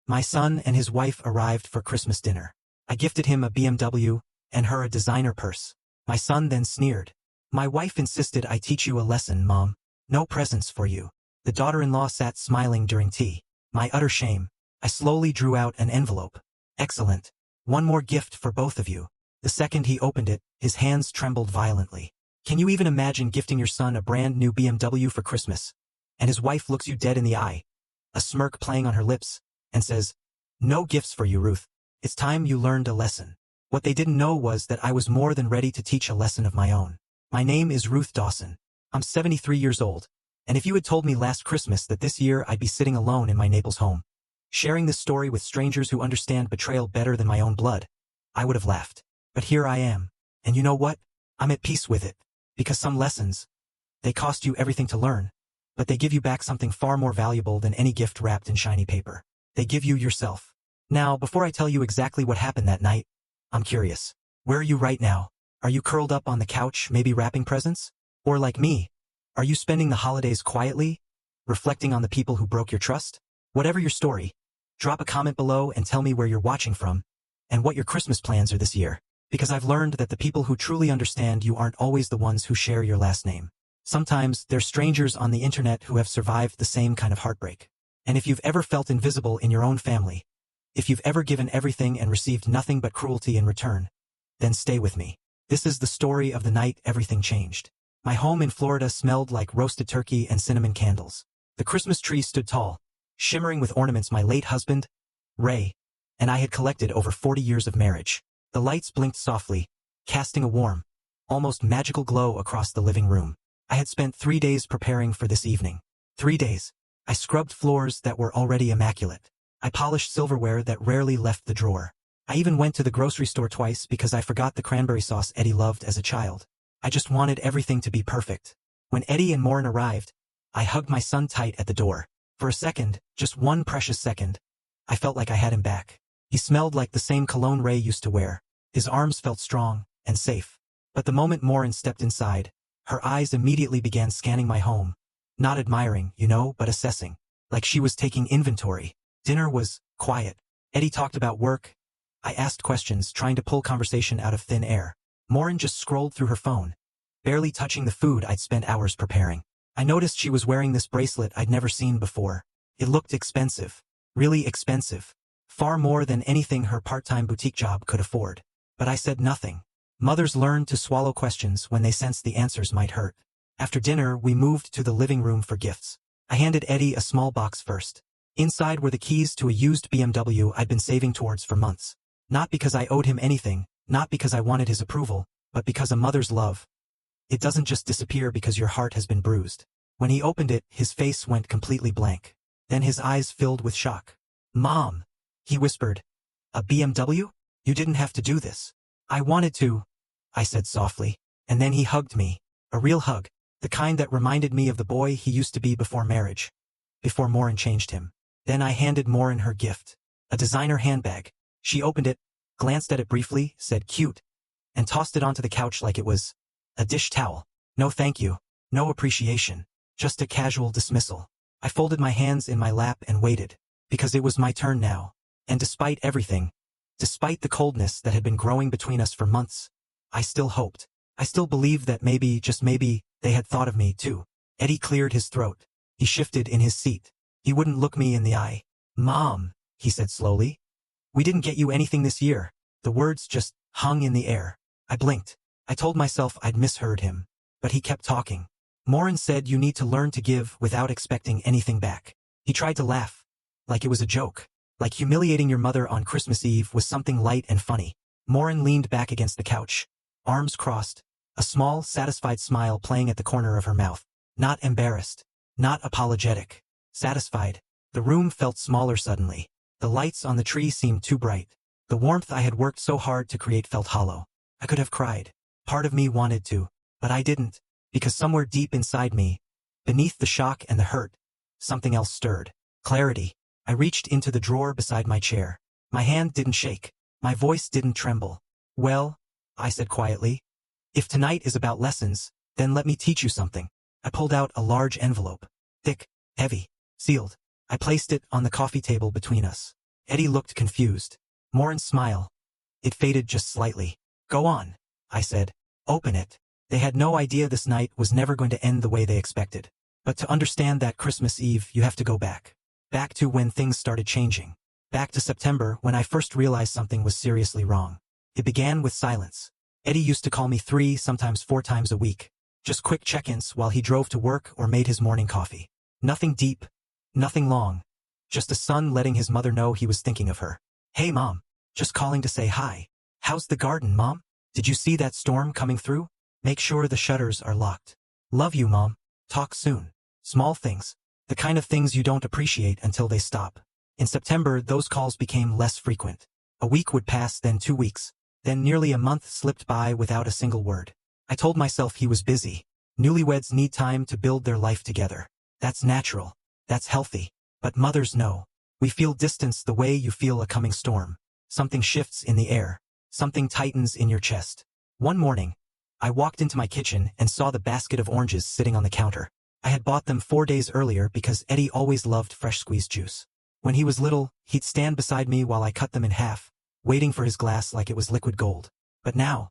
My son and his wife arrived for Christmas dinner. I gifted him a BMW, and her a designer purse. My son then sneered. My wife insisted I teach you a lesson, Mom. No presents for you. The daughter-in-law sat smiling during tea. My utter shame. I slowly drew out an envelope. Excellent. One more gift for both of you. The second he opened it, his hands trembled violently. Can you even imagine gifting your son a brand new BMW for Christmas? And his wife looks you dead in the eye, a smirk playing on her lips, and says, "No gifts for you, Ruth. It's time you learned a lesson." What they didn't know was that I was more than ready to teach a lesson of my own. My name is Ruth Dawson. I'm 73 years old, and if you had told me last Christmas that this year I'd be sitting alone in my Naples home, sharing this story with strangers who understand betrayal better than my own blood, I would have laughed. But here I am, and you know what? I'm at peace with it, because some lessons, they cost you everything to learn, but they give you back something far more valuable than any gift wrapped in shiny paper. They give you yourself. Now, before I tell you exactly what happened that night, I'm curious. Where are you right now? Are you curled up on the couch, maybe wrapping presents? Or like me, are you spending the holidays quietly, reflecting on the people who broke your trust? Whatever your story, drop a comment below and tell me where you're watching from, and what your Christmas plans are this year. Because I've learned that the people who truly understand you aren't always the ones who share your last name. Sometimes they're strangers on the internet who have survived the same kind of heartbreak. And if you've ever felt invisible in your own family, if you've ever given everything and received nothing but cruelty in return, then stay with me. This is the story of the night everything changed. My home in Florida smelled like roasted turkey and cinnamon candles. The Christmas tree stood tall, shimmering with ornaments my late husband, Ray, and I had collected over 40 years of marriage. The lights blinked softly, casting a warm, almost magical glow across the living room. I had spent 3 days preparing for this evening. 3 days. I scrubbed floors that were already immaculate. I polished silverware that rarely left the drawer. I even went to the grocery store twice because I forgot the cranberry sauce Eddie loved as a child. I just wanted everything to be perfect. When Eddie and Maureen arrived, I hugged my son tight at the door. For a second, just one precious second, I felt like I had him back. He smelled like the same cologne Ray used to wear. His arms felt strong and safe. But the moment Maureen stepped inside, her eyes immediately began scanning my home. Not admiring, but assessing. Like she was taking inventory. Dinner was quiet. Eddie talked about work. I asked questions, trying to pull conversation out of thin air. Maureen just scrolled through her phone, barely touching the food I'd spent hours preparing. I noticed she was wearing this bracelet I'd never seen before. It looked expensive. Really expensive. Far more than anything her part-time boutique job could afford. But I said nothing. Mothers learn to swallow questions when they sense the answers might hurt. After dinner, we moved to the living room for gifts. I handed Eddie a small box first. Inside were the keys to a used BMW I'd been saving towards for months. Not because I owed him anything, not because I wanted his approval, but because a mother's love. It doesn't just disappear because your heart has been bruised. When he opened it, his face went completely blank. Then his eyes filled with shock. "Mom," he whispered. "A BMW? You didn't have to do this." "I wanted to," I said softly. And then he hugged me. A real hug. The kind that reminded me of the boy he used to be before marriage. Before Maureen changed him. Then I handed Maureen her gift. A designer handbag. She opened it, glanced at it briefly, said cute, and tossed it onto the couch like it was a dish towel. No thank you. No appreciation. Just a casual dismissal. I folded my hands in my lap and waited. Because it was my turn now. And despite everything, despite the coldness that had been growing between us for months, I still hoped. I still believed that maybe, just maybe, they had thought of me too. Eddie cleared his throat. He shifted in his seat. He wouldn't look me in the eye. "Mom," he said slowly. "We didn't get you anything this year." The words just hung in the air. I blinked. I told myself I'd misheard him. But he kept talking. "Maureen said you need to learn to give without expecting anything back." He tried to laugh. Like it was a joke. Like humiliating your mother on Christmas Eve was something light and funny. Maureen leaned back against the couch. Arms crossed. A small, satisfied smile playing at the corner of her mouth. Not embarrassed. Not apologetic. Satisfied. The room felt smaller suddenly. The lights on the tree seemed too bright. The warmth I had worked so hard to create felt hollow. I could have cried. Part of me wanted to. But I didn't. Because somewhere deep inside me, beneath the shock and the hurt, something else stirred. Clarity. I reached into the drawer beside my chair. My hand didn't shake. My voice didn't tremble. "Well," I said quietly, "if tonight is about lessons, then let me teach you something." I pulled out a large envelope. Thick, heavy, sealed. I placed it on the coffee table between us. Eddie looked confused. Morin's smile. It faded just slightly. Go on, I said. Open it. They had no idea this night was never going to end the way they expected. But to understand that Christmas Eve, you have to go back. Back to when things started changing. Back to September, when I first realized something was seriously wrong. It began with silence. Eddie used to call me 3, sometimes 4 times a week. Just quick check-ins while he drove to work or made his morning coffee. Nothing deep. Nothing long. Just a son letting his mother know he was thinking of her. Hey Mom. Just calling to say hi. How's the garden, Mom? Did you see that storm coming through? Make sure the shutters are locked. Love you, Mom. Talk soon. Small things. The kind of things you don't appreciate until they stop. In September, those calls became less frequent. A week would pass, then 2 weeks. Then nearly a month slipped by without a single word. I told myself he was busy. Newlyweds need time to build their life together. That's natural. That's healthy. But mothers know. We feel distance the way you feel a coming storm. Something shifts in the air. Something tightens in your chest. One morning, I walked into my kitchen and saw the basket of oranges sitting on the counter. I had bought them 4 days earlier because Eddie always loved fresh squeezed juice. When he was little, he'd stand beside me while I cut them in half, waiting for his glass like it was liquid gold. But now,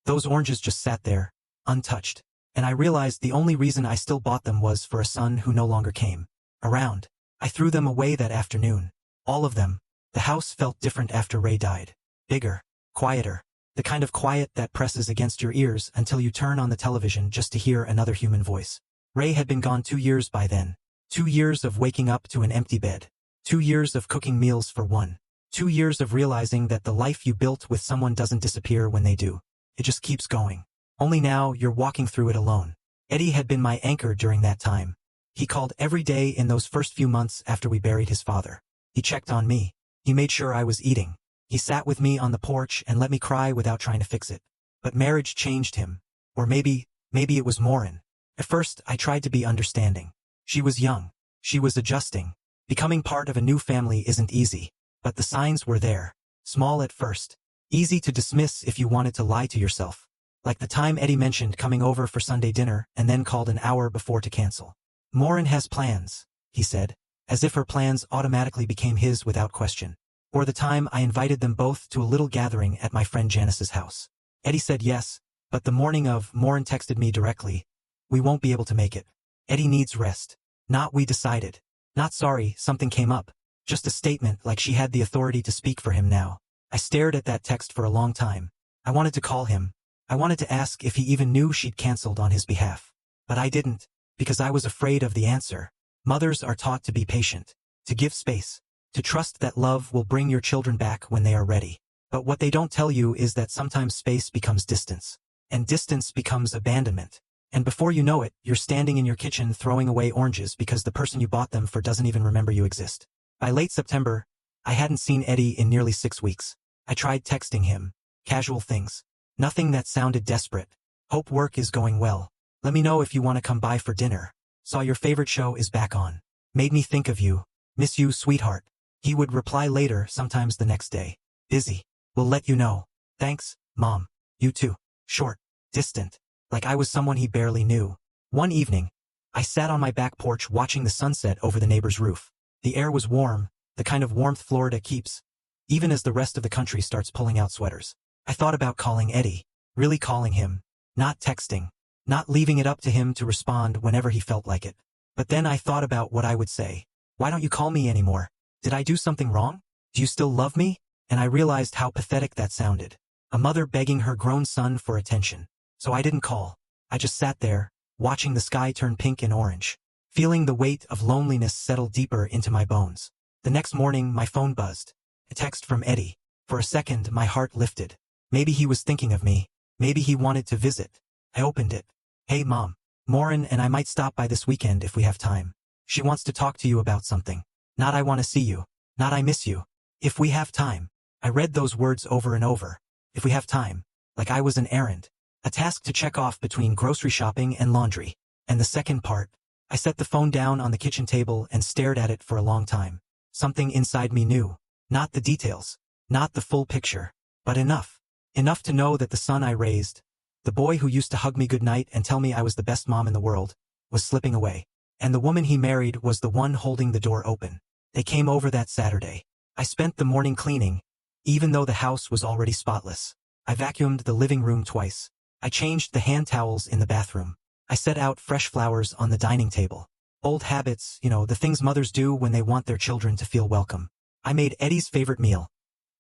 those oranges just sat there, untouched. And I realized the only reason I still bought them was for a son who no longer came around. I threw them away that afternoon. All of them. The house felt different after Ray died. Bigger. Quieter. The kind of quiet that presses against your ears until you turn on the television just to hear another human voice. Ray had been gone 2 years by then. 2 years of waking up to an empty bed. 2 years of cooking meals for one. 2 years of realizing that the life you built with someone doesn't disappear when they do. It just keeps going. Only now you're walking through it alone. Eddie had been my anchor during that time. He called every day in those first few months after we buried his father. He checked on me. He made sure I was eating. He sat with me on the porch and let me cry without trying to fix it. But marriage changed him. Or maybe it was Morin. At first, I tried to be understanding. She was young. She was adjusting. Becoming part of a new family isn't easy. But the signs were there. Small at first. Easy to dismiss if you wanted to lie to yourself. Like the time Eddie mentioned coming over for Sunday dinner and then called an hour before to cancel. Morin has plans, he said, as if her plans automatically became his without question. Or the time I invited them both to a little gathering at my friend Janice's house. Eddie said yes, but the morning of, Morin texted me directly. We won't be able to make it. Eddie needs rest. Not we decided. Not sorry, something came up. Just a statement like she had the authority to speak for him now. I stared at that text for a long time. I wanted to call him. I wanted to ask if he even knew she'd canceled on his behalf. But I didn't, because I was afraid of the answer. Mothers are taught to be patient, to give space, to trust that love will bring your children back when they are ready. But what they don't tell you is that sometimes space becomes distance, and distance becomes abandonment. And before you know it, you're standing in your kitchen throwing away oranges because the person you bought them for doesn't even remember you exist. By late September, I hadn't seen Eddie in nearly 6 weeks. I tried texting him. Casual things. Nothing that sounded desperate. Hope work is going well. Let me know if you want to come by for dinner. Saw your favorite show is back on. Made me think of you. Miss you, sweetheart. He would reply later, sometimes the next day. Busy. Will let you know. Thanks, Mom. You too. Short. Distant. Like I was someone he barely knew. One evening, I sat on my back porch watching the sunset over the neighbor's roof. The air was warm, the kind of warmth Florida keeps, even as the rest of the country starts pulling out sweaters. I thought about calling Eddie. Really calling him. Not texting. Not leaving it up to him to respond whenever he felt like it. But then I thought about what I would say. Why don't you call me anymore? Did I do something wrong? Do you still love me? And I realized how pathetic that sounded. A mother begging her grown son for attention. So I didn't call. I just sat there, watching the sky turn pink and orange, feeling the weight of loneliness settle deeper into my bones. The next morning, my phone buzzed. A text from Eddie. For a second, my heart lifted. Maybe he was thinking of me. Maybe he wanted to visit. I opened it. Hey Mom. Morin and I might stop by this weekend if we have time. She wants to talk to you about something. Not I want to see you. Not I miss you. If we have time. I read those words over and over. If we have time. Like I was an errand. A task to check off between grocery shopping and laundry. And the second part. I set the phone down on the kitchen table and stared at it for a long time. Something inside me knew. Not the details. Not the full picture. But enough. Enough to know that the son I raised, the boy who used to hug me goodnight and tell me I was the best mom in the world, was slipping away. And the woman he married was the one holding the door open. They came over that Saturday. I spent the morning cleaning, even though the house was already spotless. I vacuumed the living room twice. I changed the hand towels in the bathroom. I set out fresh flowers on the dining table. Old habits, the things mothers do when they want their children to feel welcome. I made Eddie's favorite meal.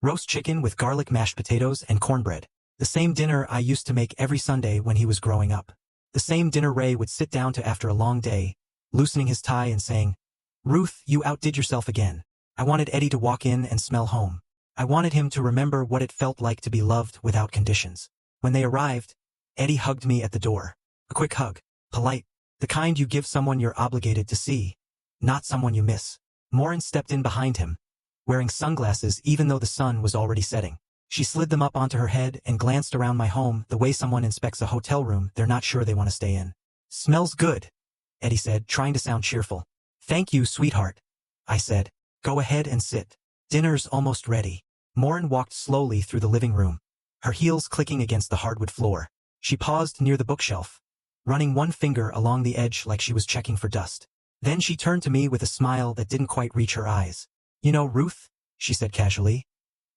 Roast chicken with garlic mashed potatoes and cornbread. The same dinner I used to make every Sunday when he was growing up. The same dinner Ray would sit down to after a long day, loosening his tie and saying, "Ruth, you outdid yourself again." I wanted Eddie to walk in and smell home. I wanted him to remember what it felt like to be loved without conditions. When they arrived, Eddie hugged me at the door. A quick hug, polite, the kind you give someone you're obligated to see, not someone you miss. Morin stepped in behind him, wearing sunglasses even though the sun was already setting. She slid them up onto her head and glanced around my home the way someone inspects a hotel room they're not sure they want to stay in. "Smells good," Eddie said, trying to sound cheerful. "Thank you, sweetheart," I said. "Go ahead and sit. Dinner's almost ready." Morin walked slowly through the living room, her heels clicking against the hardwood floor. She paused near the bookshelf, running one finger along the edge like she was checking for dust. Then she turned to me with a smile that didn't quite reach her eyes. "You know, Ruth," she said casually,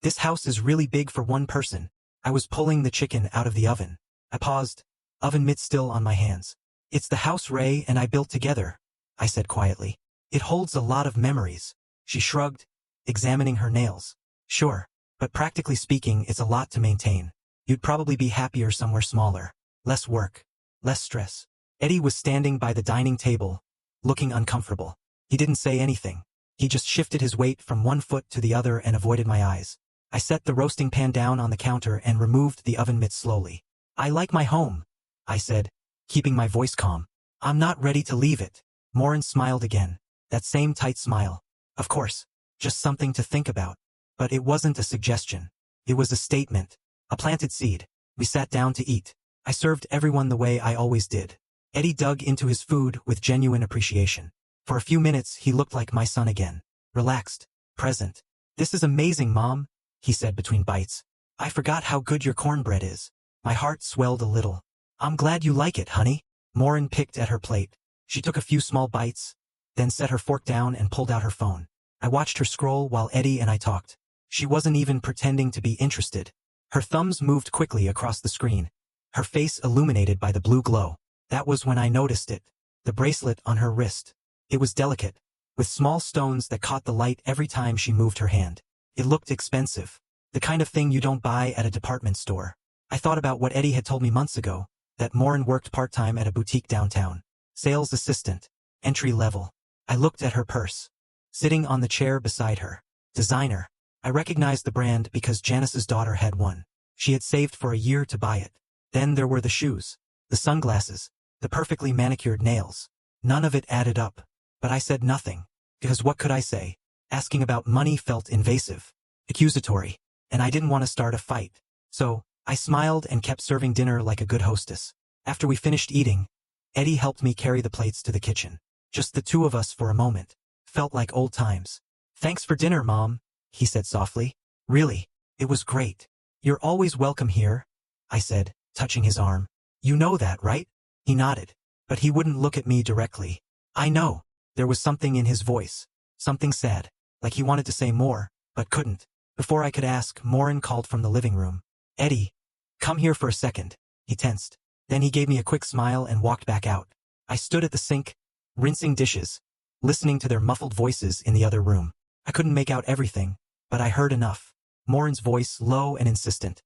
"this house is really big for one person." I was pulling the chicken out of the oven. I paused, oven mitt still on my hands. "It's the house Ray and I built together," I said quietly. "It holds a lot of memories." She shrugged, examining her nails. "Sure, but practically speaking it's a lot to maintain. You'd probably be happier somewhere smaller. Less work, less stress." Eddie was standing by the dining table, looking uncomfortable. He didn't say anything. He just shifted his weight from one foot to the other and avoided my eyes. I set the roasting pan down on the counter and removed the oven mitt slowly. "I like my home," I said, keeping my voice calm. "I'm not ready to leave it." Morin smiled again, that same tight smile. "Of course, just something to think about." But it wasn't a suggestion. It was a statement, a planted seed. We sat down to eat. I served everyone the way I always did. Eddie dug into his food with genuine appreciation. For a few minutes he looked like my son again, relaxed, present. "This is amazing, Mom," he said between bites. "I forgot how good your cornbread is." My heart swelled a little. "I'm glad you like it, honey." Morin picked at her plate. She took a few small bites, then set her fork down and pulled out her phone. I watched her scroll while Eddie and I talked. She wasn't even pretending to be interested. Her thumbs moved quickly across the screen, her face illuminated by the blue glow. That was when I noticed it. The bracelet on her wrist. It was delicate, with small stones that caught the light every time she moved her hand. It looked expensive. The kind of thing you don't buy at a department store. I thought about what Eddie had told me months ago, that Morin worked part-time at a boutique downtown. Sales assistant. Entry level. I looked at her purse, sitting on the chair beside her. Designer. I recognized the brand because Janice's daughter had one. She had saved for a year to buy it. Then there were the shoes, the sunglasses, the perfectly manicured nails. None of it added up. But I said nothing, because what could I say? Asking about money felt invasive, accusatory, and I didn't want to start a fight. So, I smiled and kept serving dinner like a good hostess. After we finished eating, Eddie helped me carry the plates to the kitchen. Just the two of us for a moment. Felt like old times. "Thanks for dinner, Mom," he said softly. "Really, it was great." "You're always welcome here," I said, touching his arm. "You know that, right?" He nodded, but he wouldn't look at me directly. "I know." There was something in his voice, something sad, like he wanted to say more, but couldn't. Before I could ask, Morin called from the living room. "Eddie, come here for a second." He tensed. Then he gave me a quick smile and walked back out. I stood at the sink, rinsing dishes, listening to their muffled voices in the other room. I couldn't make out everything, but I heard enough. Morin's voice, low and insistent.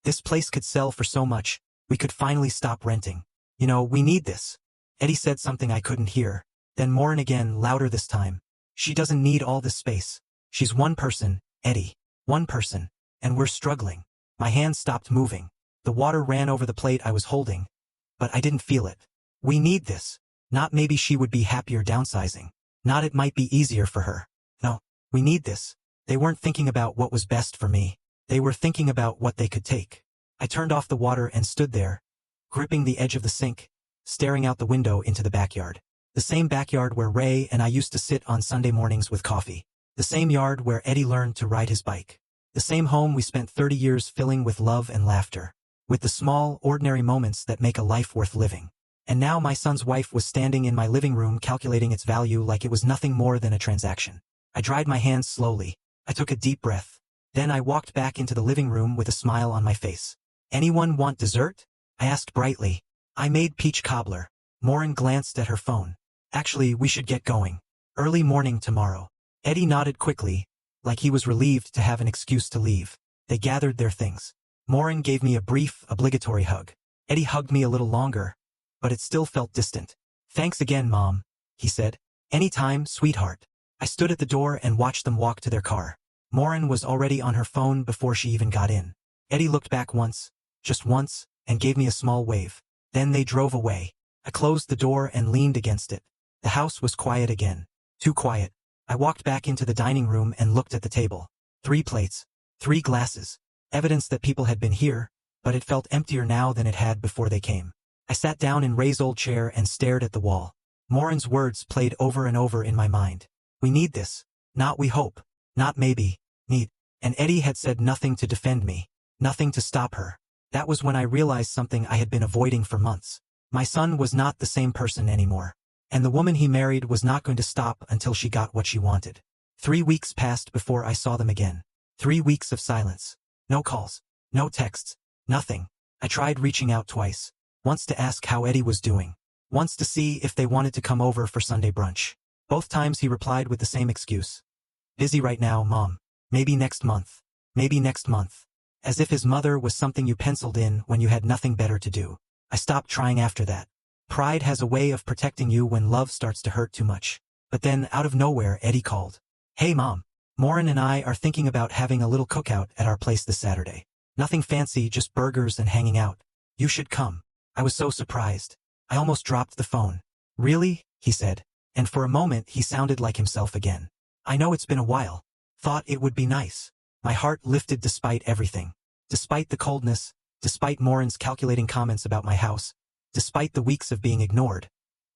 "This place could sell for so much. We could finally stop renting. We need this." Eddie said something I couldn't hear. Then Morin again, louder this time. "She doesn't need all this space. She's one person, Eddie. One person. And we're struggling." My hands stopped moving. The water ran over the plate I was holding, but I didn't feel it. "We need this." Not maybe she would be happier downsizing. Not it might be easier for her. No, we need this. They weren't thinking about what was best for me. They were thinking about what they could take. I turned off the water and stood there, gripping the edge of the sink, staring out the window into the backyard. The same backyard where Ray and I used to sit on Sunday mornings with coffee. The same yard where Eddie learned to ride his bike. The same home we spent 30 years filling with love and laughter. With the small, ordinary moments that make a life worth living. And now my son's wife was standing in my living room calculating its value like it was nothing more than a transaction. I dried my hands slowly. I took a deep breath. Then I walked back into the living room with a smile on my face. Anyone want dessert? I asked brightly. I made peach cobbler. Morin glanced at her phone. Actually, we should get going. Early morning tomorrow. Eddie nodded quickly, like he was relieved to have an excuse to leave. They gathered their things. Morin gave me a brief, obligatory hug. Eddie hugged me a little longer, but it still felt distant. Thanks again, Mom, he said. Anytime, sweetheart. I stood at the door and watched them walk to their car. Morin was already on her phone before she even got in. Eddie looked back once, just once, and gave me a small wave. Then they drove away. I closed the door and leaned against it. The house was quiet again. Too quiet. I walked back into the dining room and looked at the table. 3 plates. 3 glasses. Evidence that people had been here, but it felt emptier now than it had before they came. I sat down in Ray's old chair and stared at the wall. Morin's words played over and over in my mind. We need this. Not we hope. Not maybe. Need. And Eddie had said nothing to defend me. Nothing to stop her. That was when I realized something I had been avoiding for months. My son was not the same person anymore. And the woman he married was not going to stop until she got what she wanted. 3 weeks passed before I saw them again. 3 weeks of silence. No calls. No texts. Nothing. I tried reaching out twice. Once to ask how Eddie was doing. Once to see if they wanted to come over for Sunday brunch. Both times he replied with the same excuse. Busy right now, Mom. Maybe next month. Maybe next month. As if his mother was something you penciled in when you had nothing better to do. I stopped trying after that. Pride has a way of protecting you when love starts to hurt too much. But then, out of nowhere, Eddie called. Hey Mom. Morin and I are thinking about having a little cookout at our place this Saturday. Nothing fancy, just burgers and hanging out. You should come. I was so surprised. I almost dropped the phone. Really? He said. And for a moment he sounded like himself again. I know it's been a while. Thought it would be nice. My heart lifted despite everything. Despite the coldness, despite Morin's calculating comments about my house, despite the weeks of being ignored.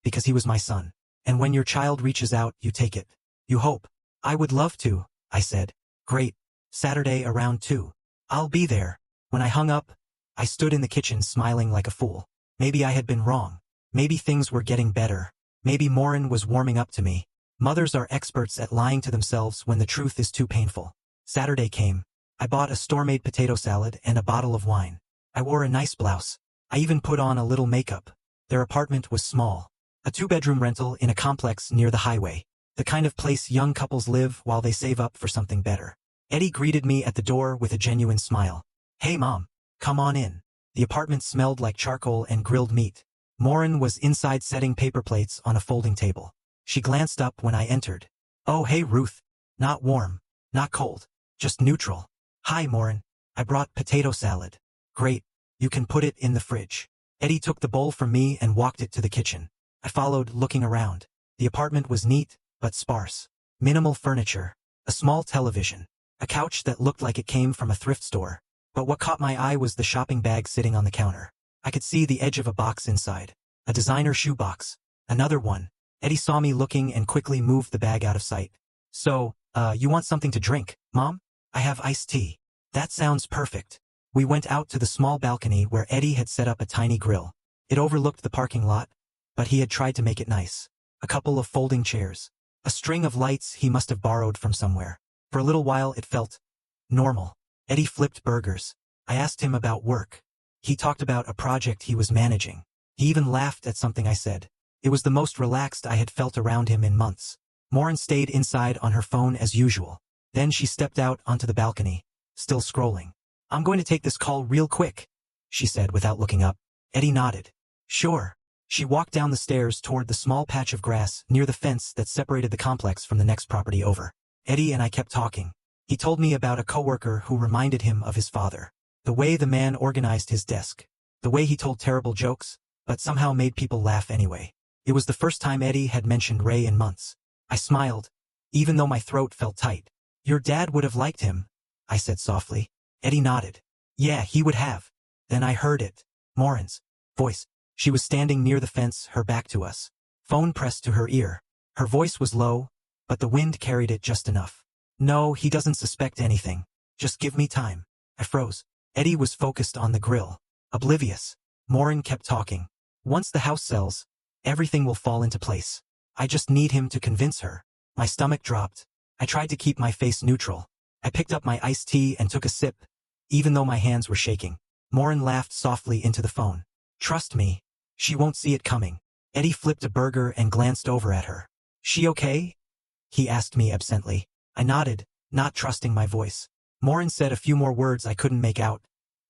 Because he was my son. And when your child reaches out, you take it. You hope. I would love to, I said. Great. Saturday around 2. I'll be there. When I hung up, I stood in the kitchen smiling like a fool. Maybe I had been wrong. Maybe things were getting better. Maybe Morin was warming up to me. Mothers are experts at lying to themselves when the truth is too painful. Saturday came. I bought a store-made potato salad and a bottle of wine. I wore a nice blouse. I even put on a little makeup. Their apartment was small. A 2-bedroom rental in a complex near the highway. The kind of place young couples live while they save up for something better. Eddie greeted me at the door with a genuine smile. Hey Mom. Come on in. The apartment smelled like charcoal and grilled meat. Morin was inside setting paper plates on a folding table. She glanced up when I entered. Oh hey Ruth. Not warm. Not cold. Just neutral. Hi Morin. I brought potato salad. Great. You can put it in the fridge. Eddie took the bowl from me and walked it to the kitchen. I followed, looking around. The apartment was neat, but sparse. Minimal furniture. A small television. A couch that looked like it came from a thrift store. But what caught my eye was the shopping bag sitting on the counter. I could see the edge of a box inside. A designer shoe box. Another one. Eddie saw me looking and quickly moved the bag out of sight. So, you want something to drink, Mom? I have iced tea. That sounds perfect. We went out to the small balcony where Eddie had set up a tiny grill. It overlooked the parking lot, but he had tried to make it nice. A couple of folding chairs. A string of lights he must have borrowed from somewhere. For a little while it felt normal. Eddie flipped burgers. I asked him about work. He talked about a project he was managing. He even laughed at something I said. It was the most relaxed I had felt around him in months. Morin stayed inside on her phone as usual. Then she stepped out onto the balcony, still scrolling. I'm going to take this call real quick, she said without looking up. Eddie nodded. Sure. She walked down the stairs toward the small patch of grass near the fence that separated the complex from the next property over. Eddie and I kept talking. He told me about a coworker who reminded him of his father. The way the man organized his desk. The way he told terrible jokes, but somehow made people laugh anyway. It was the first time Eddie had mentioned Ray in months. I smiled, even though my throat felt tight. Your dad would have liked him, I said softly. Eddie nodded. Yeah, he would have. Then I heard it. Morin's voice. She was standing near the fence, her back to us. Phone pressed to her ear. Her voice was low, but the wind carried it just enough. No, he doesn't suspect anything. Just give me time. I froze. Eddie was focused on the grill. Oblivious. Morin kept talking. Once the house sells, everything will fall into place. I just need him to convince her. My stomach dropped. I tried to keep my face neutral. I picked up my iced tea and took a sip, even though my hands were shaking. Morin laughed softly into the phone. Trust me, she won't see it coming. Eddie flipped a burger and glanced over at her. She okay? He asked me absently. I nodded, not trusting my voice. Morin said a few more words I couldn't make out,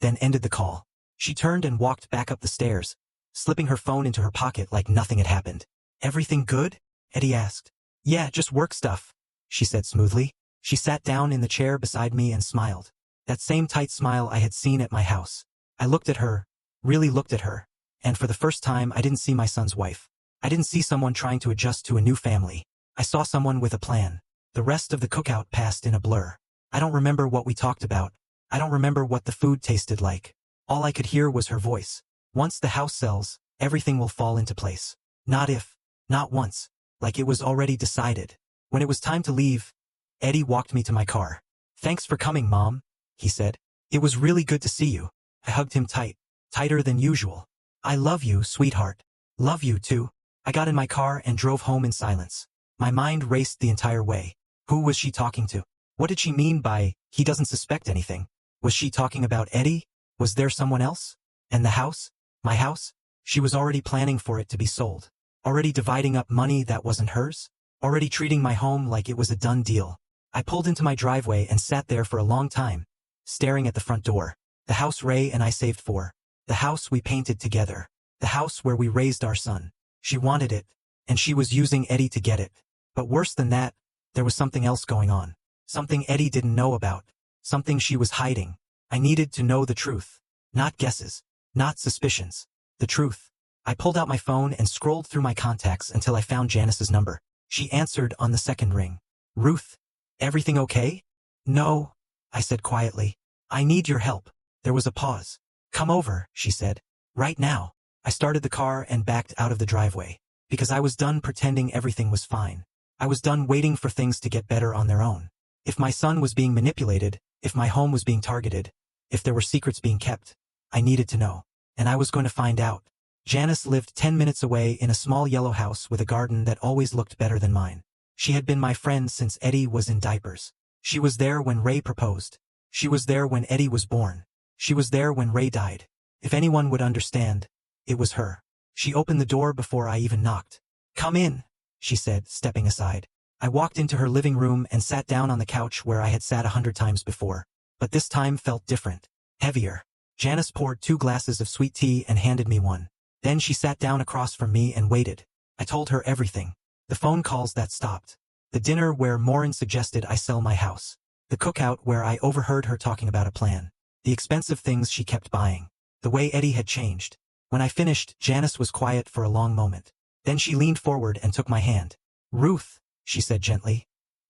then ended the call. She turned and walked back up the stairs, slipping her phone into her pocket like nothing had happened. Everything good? Eddie asked. Yeah, just work stuff, she said smoothly. She sat down in the chair beside me and smiled. That same tight smile I had seen at my house. I looked at her, really looked at her, and for the first time I didn't see my son's wife. I didn't see someone trying to adjust to a new family. I saw someone with a plan. The rest of the cookout passed in a blur. I don't remember what we talked about. I don't remember what the food tasted like. All I could hear was her voice. Once the house sells, everything will fall into place. Not if, not once, like it was already decided. When it was time to leave, Eddie walked me to my car. Thanks for coming, Mom, he said. It was really good to see you. I hugged him tight, tighter than usual. I love you, sweetheart. Love you too. I got in my car and drove home in silence. My mind raced the entire way. Who was she talking to? What did she mean by, he doesn't suspect anything? Was she talking about Eddie? Was there someone else? And the house? My house? She was already planning for it to be sold. Already dividing up money that wasn't hers? Already treating my home like it was a done deal. I pulled into my driveway and sat there for a long time, staring at the front door. The house Ray and I saved for. The house we painted together. The house where we raised our son. She wanted it, and she was using Eddie to get it. But worse than that, there was something else going on. Something Eddie didn't know about. Something she was hiding. I needed to know the truth. Not guesses. Not suspicions. The truth. I pulled out my phone and scrolled through my contacts until I found Janice's number. She answered on the second ring. Ruth, everything okay? No, I said quietly. I need your help. There was a pause. Come over, she said. Right now. I started the car and backed out of the driveway. Because I was done pretending everything was fine. I was done waiting for things to get better on their own. If my son was being manipulated, if my home was being targeted, if there were secrets being kept, I needed to know. And I was going to find out. Janice lived 10 minutes away in a small yellow house with a garden that always looked better than mine. She had been my friend since Eddie was in diapers. She was there when Ray proposed. She was there when Eddie was born. She was there when Ray died. If anyone would understand, it was her. She opened the door before I even knocked. Come in, she said, stepping aside. I walked into her living room and sat down on the couch where I had sat 100 times before. But this time felt different. Heavier. Janice poured 2 glasses of sweet tea and handed me one. Then she sat down across from me and waited. I told her everything. The phone calls that stopped. The dinner where Morin suggested I sell my house. The cookout where I overheard her talking about a plan. The expensive things she kept buying. The way Eddie had changed. When I finished, Janice was quiet for a long moment. Then she leaned forward and took my hand. Ruth, she said gently.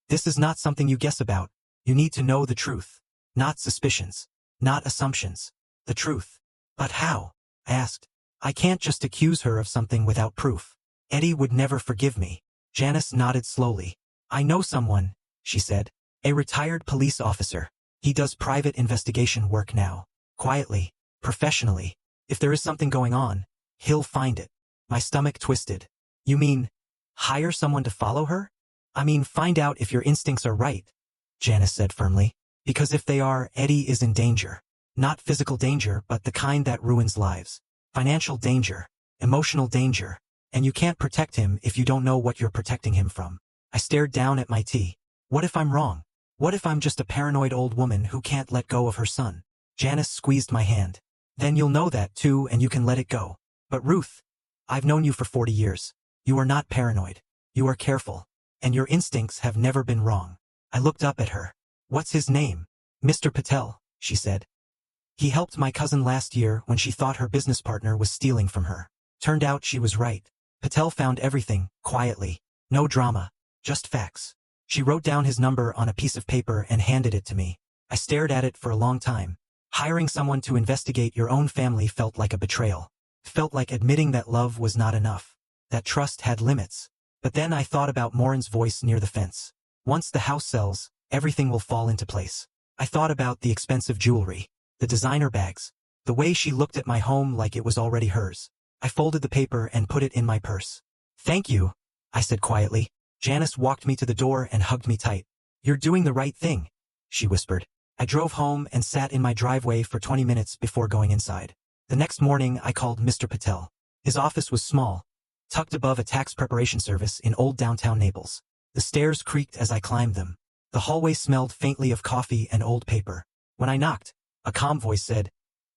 This is not something you guess about. You need to know the truth. Not suspicions. Not assumptions. The truth. But how? I asked. I can't just accuse her of something without proof. Eddie would never forgive me. Janice nodded slowly. I know someone, she said. A retired police officer. He does private investigation work now. Quietly. Professionally. If there is something going on, he'll find it. My stomach twisted. You mean, hire someone to follow her? I mean, find out if your instincts are right, Janice said firmly. Because if they are, Eddie is in danger. Not physical danger, but the kind that ruins lives. Financial danger. Emotional danger. And you can't protect him if you don't know what you're protecting him from. I stared down at my tea. What if I'm wrong? What if I'm just a paranoid old woman who can't let go of her son? Janice squeezed my hand. Then you'll know that too and you can let it go. But Ruth, I've known you for 40 years. You are not paranoid. You are careful. And your instincts have never been wrong. I looked up at her. What's his name? Mr. Patel, she said. He helped my cousin last year when she thought her business partner was stealing from her. Turned out she was right. Patel found everything, quietly. No drama. Just facts. She wrote down his number on a piece of paper and handed it to me. I stared at it for a long time. Hiring someone to investigate your own family felt like a betrayal. Felt like admitting that love was not enough. That trust had limits. But then I thought about Morin's voice near the fence. Once the house sells, everything will fall into place. I thought about the expensive jewelry, the designer bags, the way she looked at my home like it was already hers. I folded the paper and put it in my purse. Thank you, I said quietly. Janice walked me to the door and hugged me tight. You're doing the right thing, she whispered. I drove home and sat in my driveway for 20 minutes before going inside. The next morning I called Mr. Patel. His office was small, tucked above a tax preparation service in old downtown Naples. The stairs creaked as I climbed them. The hallway smelled faintly of coffee and old paper. When I knocked, a calm voice said,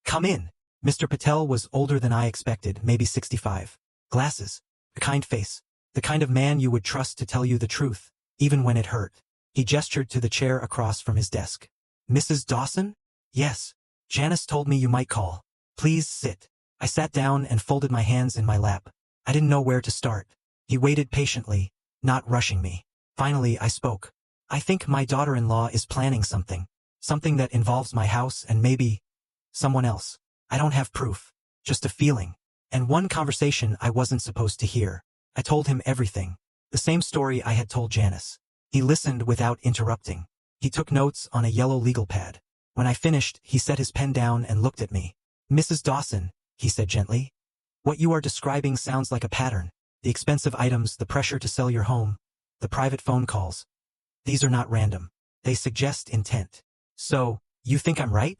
"Come in." Mr. Patel was older than I expected, maybe 65. Glasses, a kind face, the kind of man you would trust to tell you the truth, even when it hurt. He gestured to the chair across from his desk. "Mrs. Dawson?" "Yes. Janice told me you might call. Please sit." I sat down and folded my hands in my lap. I didn't know where to start. He waited patiently, not rushing me. Finally, I spoke. "I think my daughter-in-law is planning something. Something that involves my house and maybe someone else. I don't have proof, just a feeling. And one conversation I wasn't supposed to hear." I told him everything. The same story I had told Janice. He listened without interrupting. He took notes on a yellow legal pad. When I finished, he set his pen down and looked at me. "Mrs. Dawson," he said gently, "what you are describing sounds like a pattern. The expensive items, the pressure to sell your home, the private phone calls. These are not random. They suggest intent. So, you think I'm right?"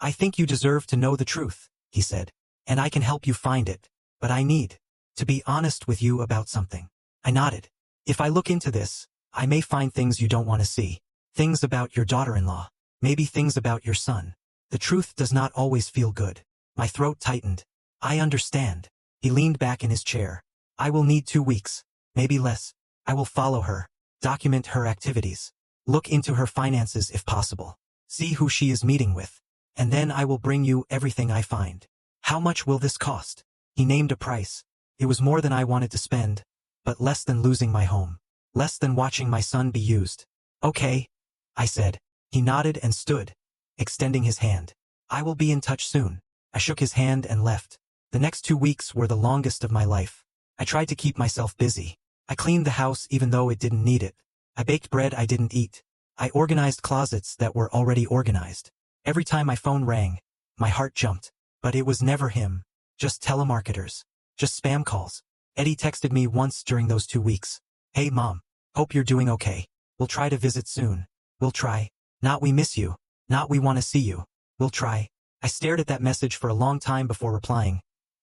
"I think you deserve to know the truth," he said. "And I can help you find it. But I need to be honest with you about something." I nodded. "If I look into this, I may find things you don't want to see. Things about your daughter-in-law. Maybe things about your son. The truth does not always feel good." My throat tightened. "I understand." He leaned back in his chair. "I will need 2 weeks. Maybe less. I will follow her. Document her activities. Look into her finances if possible. See who she is meeting with. And then I will bring you everything I find." "How much will this cost?" He named a price. It was more than I wanted to spend, but less than losing my home. Less than watching my son be used. "Okay," I said. He nodded and stood, extending his hand. "I will be in touch soon." I shook his hand and left. The next 2 weeks were the longest of my life. I tried to keep myself busy. I cleaned the house even though it didn't need it. I baked bread I didn't eat. I organized closets that were already organized. Every time my phone rang, my heart jumped. But it was never him. Just telemarketers. Just spam calls. Eddie texted me once during those 2 weeks. "Hey Mom, hope you're doing okay. We'll try to visit soon. We'll try. Not we miss you. Not we want to see you. We'll try." I stared at that message for a long time before replying.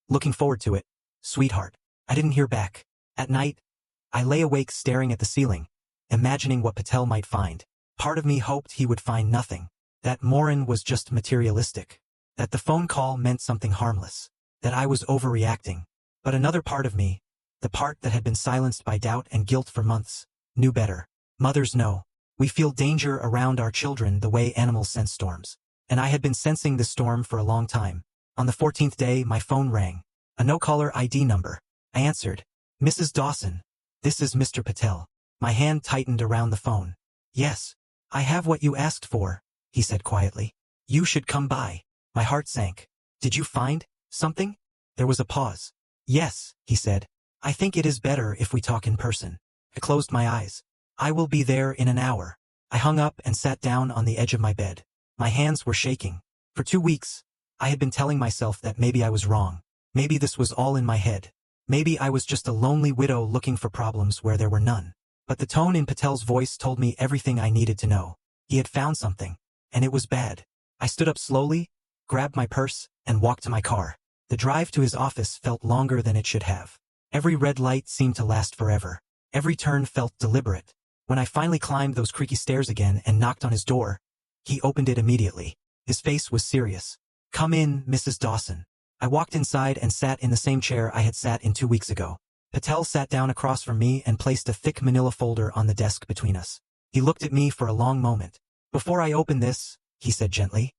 "Looking forward to it, sweetheart." I didn't hear back. At night, I lay awake staring at the ceiling, imagining what Patel might find. Part of me hoped he would find nothing. That Morin was just materialistic. That the phone call meant something harmless. That I was overreacting. But another part of me, the part that had been silenced by doubt and guilt for months, knew better. Mothers know. We feel danger around our children the way animals sense storms. And I had been sensing this storm for a long time. On the 14th day, my phone rang. A no-caller ID number. I answered. "Mrs. Dawson. This is Mr. Patel." My hand tightened around the phone. "Yes. I have what you asked for," he said quietly. "You should come by." My heart sank. "Did you find something?" There was a pause. "Yes," he said. "I think it is better if we talk in person." I closed my eyes. "I will be there in an hour." I hung up and sat down on the edge of my bed. My hands were shaking. For 2 weeks, I had been telling myself that maybe I was wrong. Maybe this was all in my head. Maybe I was just a lonely widow looking for problems where there were none. But the tone in Patel's voice told me everything I needed to know. He had found something, and it was bad. I stood up slowly, grabbed my purse, and walked to my car. The drive to his office felt longer than it should have. Every red light seemed to last forever. Every turn felt deliberate. When I finally climbed those creaky stairs again and knocked on his door, he opened it immediately. His face was serious. "Come in, Mrs. Dawson." I walked inside and sat in the same chair I had sat in 2 weeks ago. Patel sat down across from me and placed a thick manila folder on the desk between us. He looked at me for a long moment. "Before I open this," he said gently,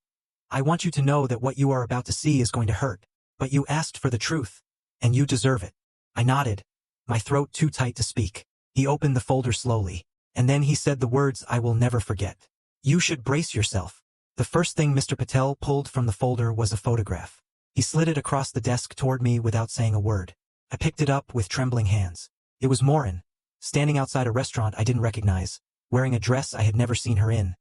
"I want you to know that what you are about to see is going to hurt. But you asked for the truth, and you deserve it." I nodded, my throat too tight to speak. He opened the folder slowly, and then he said the words I will never forget. "You should brace yourself." The first thing Mr. Patel pulled from the folder was a photograph. He slid it across the desk toward me without saying a word. I picked it up with trembling hands. It was Morin, standing outside a restaurant I didn't recognize, wearing a dress I had never seen her in,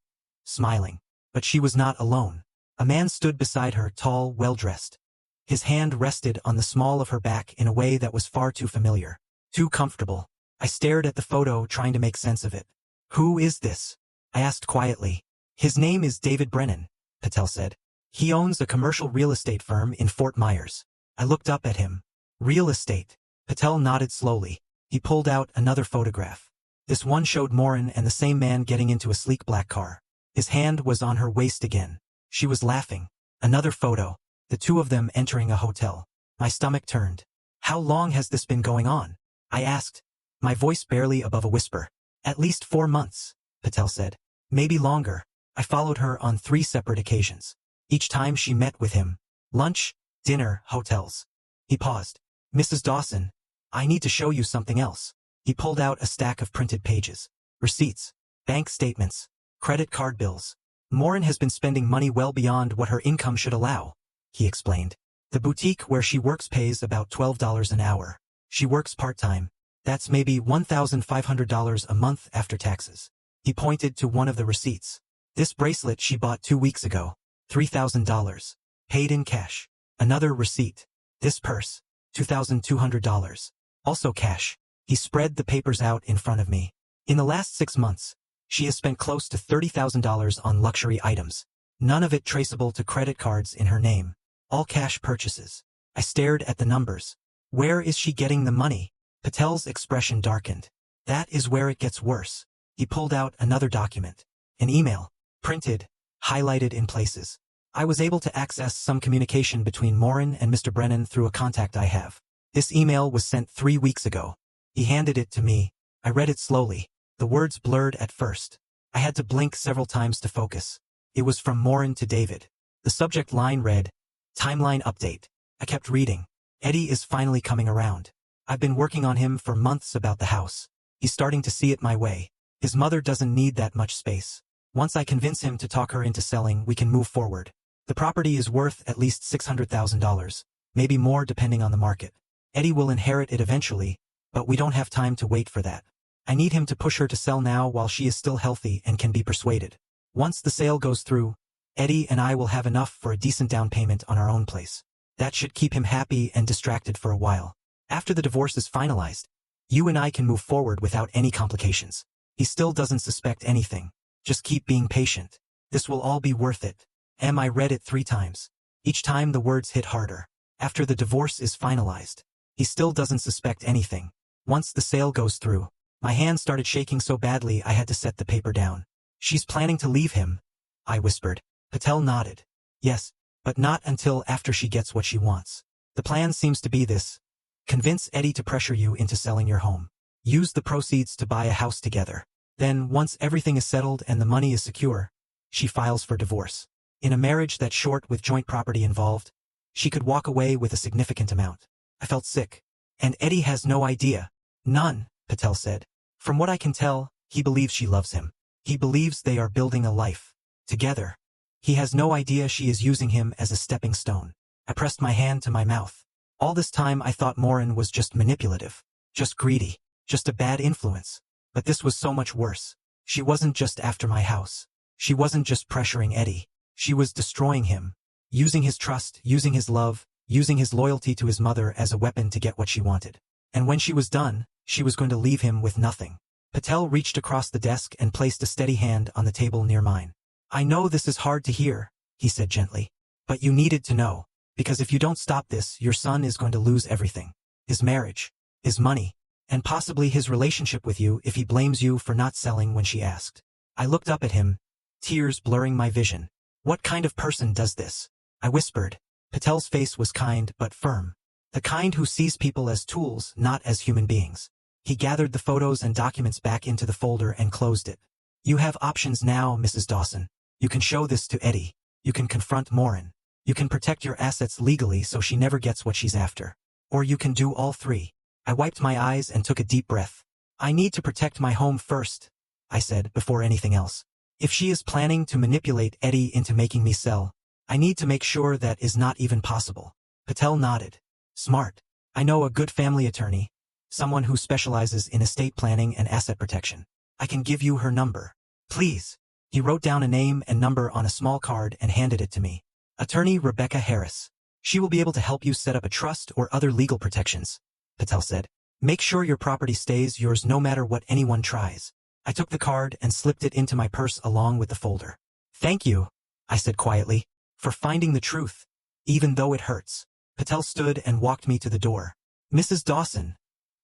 smiling. But she was not alone. A man stood beside her, tall, well-dressed. His hand rested on the small of her back in a way that was far too familiar, too comfortable. I stared at the photo, trying to make sense of it. "Who is this?" I asked quietly. His name is David Brennan, Patel said. He owns a commercial real estate firm in Fort Myers. I looked up at him. Real estate. Patel nodded slowly. He pulled out another photograph. This one showed Morin and the same man getting into a sleek black car. His hand was on her waist again. She was laughing. Another photo. The two of them entering a hotel. My stomach turned. How long has this been going on? I asked, my voice barely above a whisper. At least 4 months, Patel said. Maybe longer. I followed her on 3 separate occasions. Each time she met with him. Lunch, dinner, hotels. He paused. Mrs. Dawson, I need to show you something else. He pulled out a stack of printed pages. Receipts, bank statements, credit card bills. Morin has been spending money well beyond what her income should allow, he explained. The boutique where she works pays about $12 an hour. She works part-time. That's maybe $1,500 a month after taxes. He pointed to one of the receipts. This bracelet she bought 2 weeks ago. $3,000. Paid in cash. Another receipt. This purse. $2,200. Also cash. He spread the papers out in front of me. In the last 6 months, she has spent close to $30,000 on luxury items. None of it traceable to credit cards in her name. All cash purchases. I stared at the numbers. Where is she getting the money? Patel's expression darkened. That is where it gets worse. He pulled out another document. An email. Printed. Highlighted in places. I was able to access some communication between Morin and Mr. Brennan through a contact I have. This email was sent 3 weeks ago. He handed it to me. I read it slowly. The words blurred at first. I had to blink several times to focus. It was from Morin to David. The subject line read, Timeline update. I kept reading. Eddie is finally coming around. I've been working on him for months about the house. He's starting to see it my way. His mother doesn't need that much space. Once I convince him to talk her into selling, we can move forward. The property is worth at least $600,000, maybe more depending on the market. Eddie will inherit it eventually, but we don't have time to wait for that. I need him to push her to sell now while she is still healthy and can be persuaded. Once the sale goes through, Eddie and I will have enough for a decent down payment on our own place. That should keep him happy and distracted for a while. After the divorce is finalized, you and I can move forward without any complications. He still doesn't suspect anything. Just keep being patient. This will all be worth it. I read it 3 times. Each time the words hit harder. After the divorce is finalized, he still doesn't suspect anything. Once the sale goes through, my hand started shaking so badly I had to set the paper down. She's planning to leave him, I whispered. Patel nodded. Yes, but not until after she gets what she wants. The plan seems to be this. Convince Eddie to pressure you into selling your home. Use the proceeds to buy a house together. Then, once everything is settled and the money is secure, she files for divorce. In a marriage that's short with joint property involved, she could walk away with a significant amount. I felt sick. And Eddie has no idea. None, Patel said. From what I can tell, he believes she loves him. He believes they are building a life together. He has no idea she is using him as a stepping stone. I pressed my hand to my mouth. All this time I thought Morin was just manipulative, just greedy, just a bad influence. But this was so much worse. She wasn't just after my house. She wasn't just pressuring Eddie. She was destroying him, using his trust, using his love, using his loyalty to his mother as a weapon to get what she wanted. And when she was done, she was going to leave him with nothing. Patel reached across the desk and placed a steady hand on the table near mine. I know this is hard to hear, he said gently. But you needed to know, because if you don't stop this, your son is going to lose everything. His marriage, his money, and possibly his relationship with you if he blames you for not selling when she asked. I looked up at him, tears blurring my vision. What kind of person does this? I whispered. Patel's face was kind but firm. The kind who sees people as tools, not as human beings. He gathered the photos and documents back into the folder and closed it. You have options now, Mrs. Dawson. You can show this to Eddie. You can confront Morin. You can protect your assets legally so she never gets what she's after. Or you can do all 3. I wiped my eyes and took a deep breath. I need to protect my home first, I said, before anything else. If she is planning to manipulate Eddie into making me sell, I need to make sure that is not even possible. Patel nodded. Smart. I know a good family attorney, someone who specializes in estate planning and asset protection. I can give you her number. Please. He wrote down a name and number on a small card and handed it to me. Attorney Rebecca Harris. She will be able to help you set up a trust or other legal protections, Patel said. Make sure your property stays yours no matter what anyone tries. I took the card and slipped it into my purse along with the folder. Thank you, I said quietly, for finding the truth, even though it hurts. Patel stood and walked me to the door. Mrs. Dawson,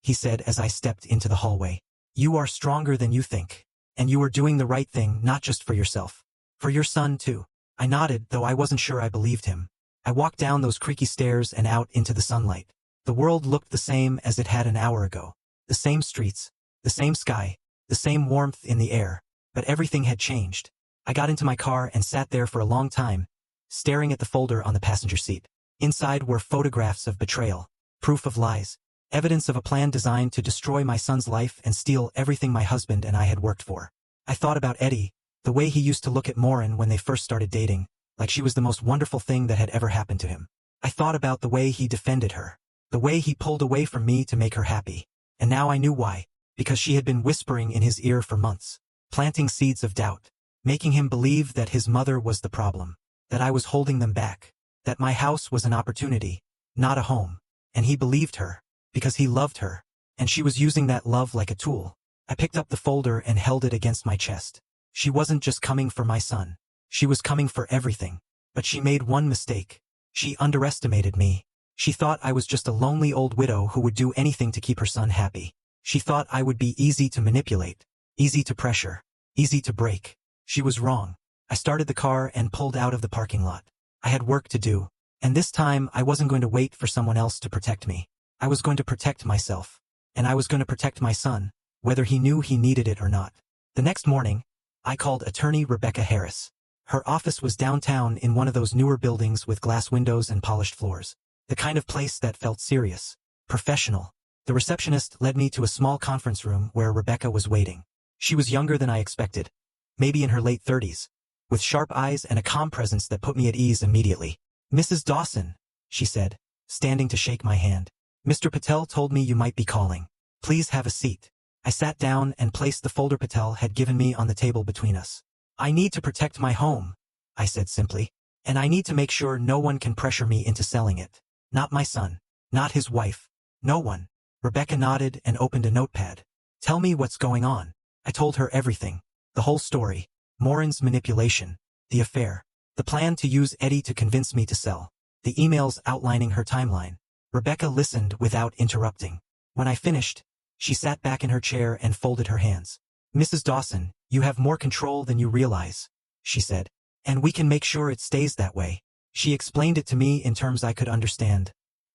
he said as I stepped into the hallway. You are stronger than you think. And you are doing the right thing not just for yourself. For your son, too. I nodded, though I wasn't sure I believed him. I walked down those creaky stairs and out into the sunlight. The world looked the same as it had an hour ago. The same streets, the same sky, the same warmth in the air. But everything had changed. I got into my car and sat there for a long time, staring at the folder on the passenger seat. Inside were photographs of betrayal, proof of lies, evidence of a plan designed to destroy my son's life and steal everything my husband and I had worked for. I thought about Eddie, the way he used to look at Maureen when they first started dating, like she was the most wonderful thing that had ever happened to him. I thought about the way he defended her, the way he pulled away from me to make her happy. And now I knew why, because she had been whispering in his ear for months, planting seeds of doubt, making him believe that his mother was the problem, that I was holding them back, that my house was an opportunity, not a home. And he believed her, because he loved her, and she was using that love like a tool. I picked up the folder and held it against my chest. She wasn't just coming for my son. She was coming for everything. But she made one mistake. She underestimated me. She thought I was just a lonely old widow who would do anything to keep her son happy. She thought I would be easy to manipulate, easy to pressure, easy to break. She was wrong. I started the car and pulled out of the parking lot. I had work to do, and this time I wasn't going to wait for someone else to protect me. I was going to protect myself, and I was going to protect my son, whether he knew he needed it or not. The next morning, I called attorney Rebecca Harris. Her office was downtown in one of those newer buildings with glass windows and polished floors. The kind of place that felt serious, professional. The receptionist led me to a small conference room where Rebecca was waiting. She was younger than I expected, maybe in her late 30s, with sharp eyes and a calm presence that put me at ease immediately. Mrs. Dawson, she said, standing to shake my hand. Mr. Patel told me you might be calling. Please have a seat. I sat down and placed the folder Patel had given me on the table between us. I need to protect my home, I said simply, and I need to make sure no one can pressure me into selling it. Not my son, not his wife, no one. Rebecca nodded and opened a notepad. Tell me what's going on. I told her everything, the whole story, Maureen's manipulation, the affair, the plan to use Eddie to convince me to sell, the emails outlining her timeline. Rebecca listened without interrupting. When I finished, she sat back in her chair and folded her hands. Mrs. Dawson, you have more control than you realize, she said, and we can make sure it stays that way. She explained it to me in terms I could understand.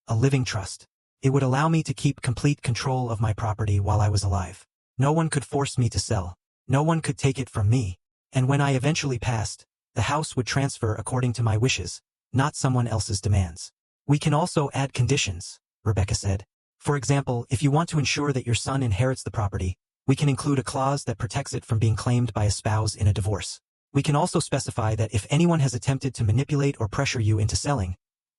A living trust. It would allow me to keep complete control of my property while I was alive. No one could force me to sell. No one could take it from me. And when I eventually passed, the house would transfer according to my wishes, not someone else's demands. We can also add conditions, Rebecca said. For example, if you want to ensure that your son inherits the property, we can include a clause that protects it from being claimed by a spouse in a divorce. We can also specify that if anyone has attempted to manipulate or pressure you into selling,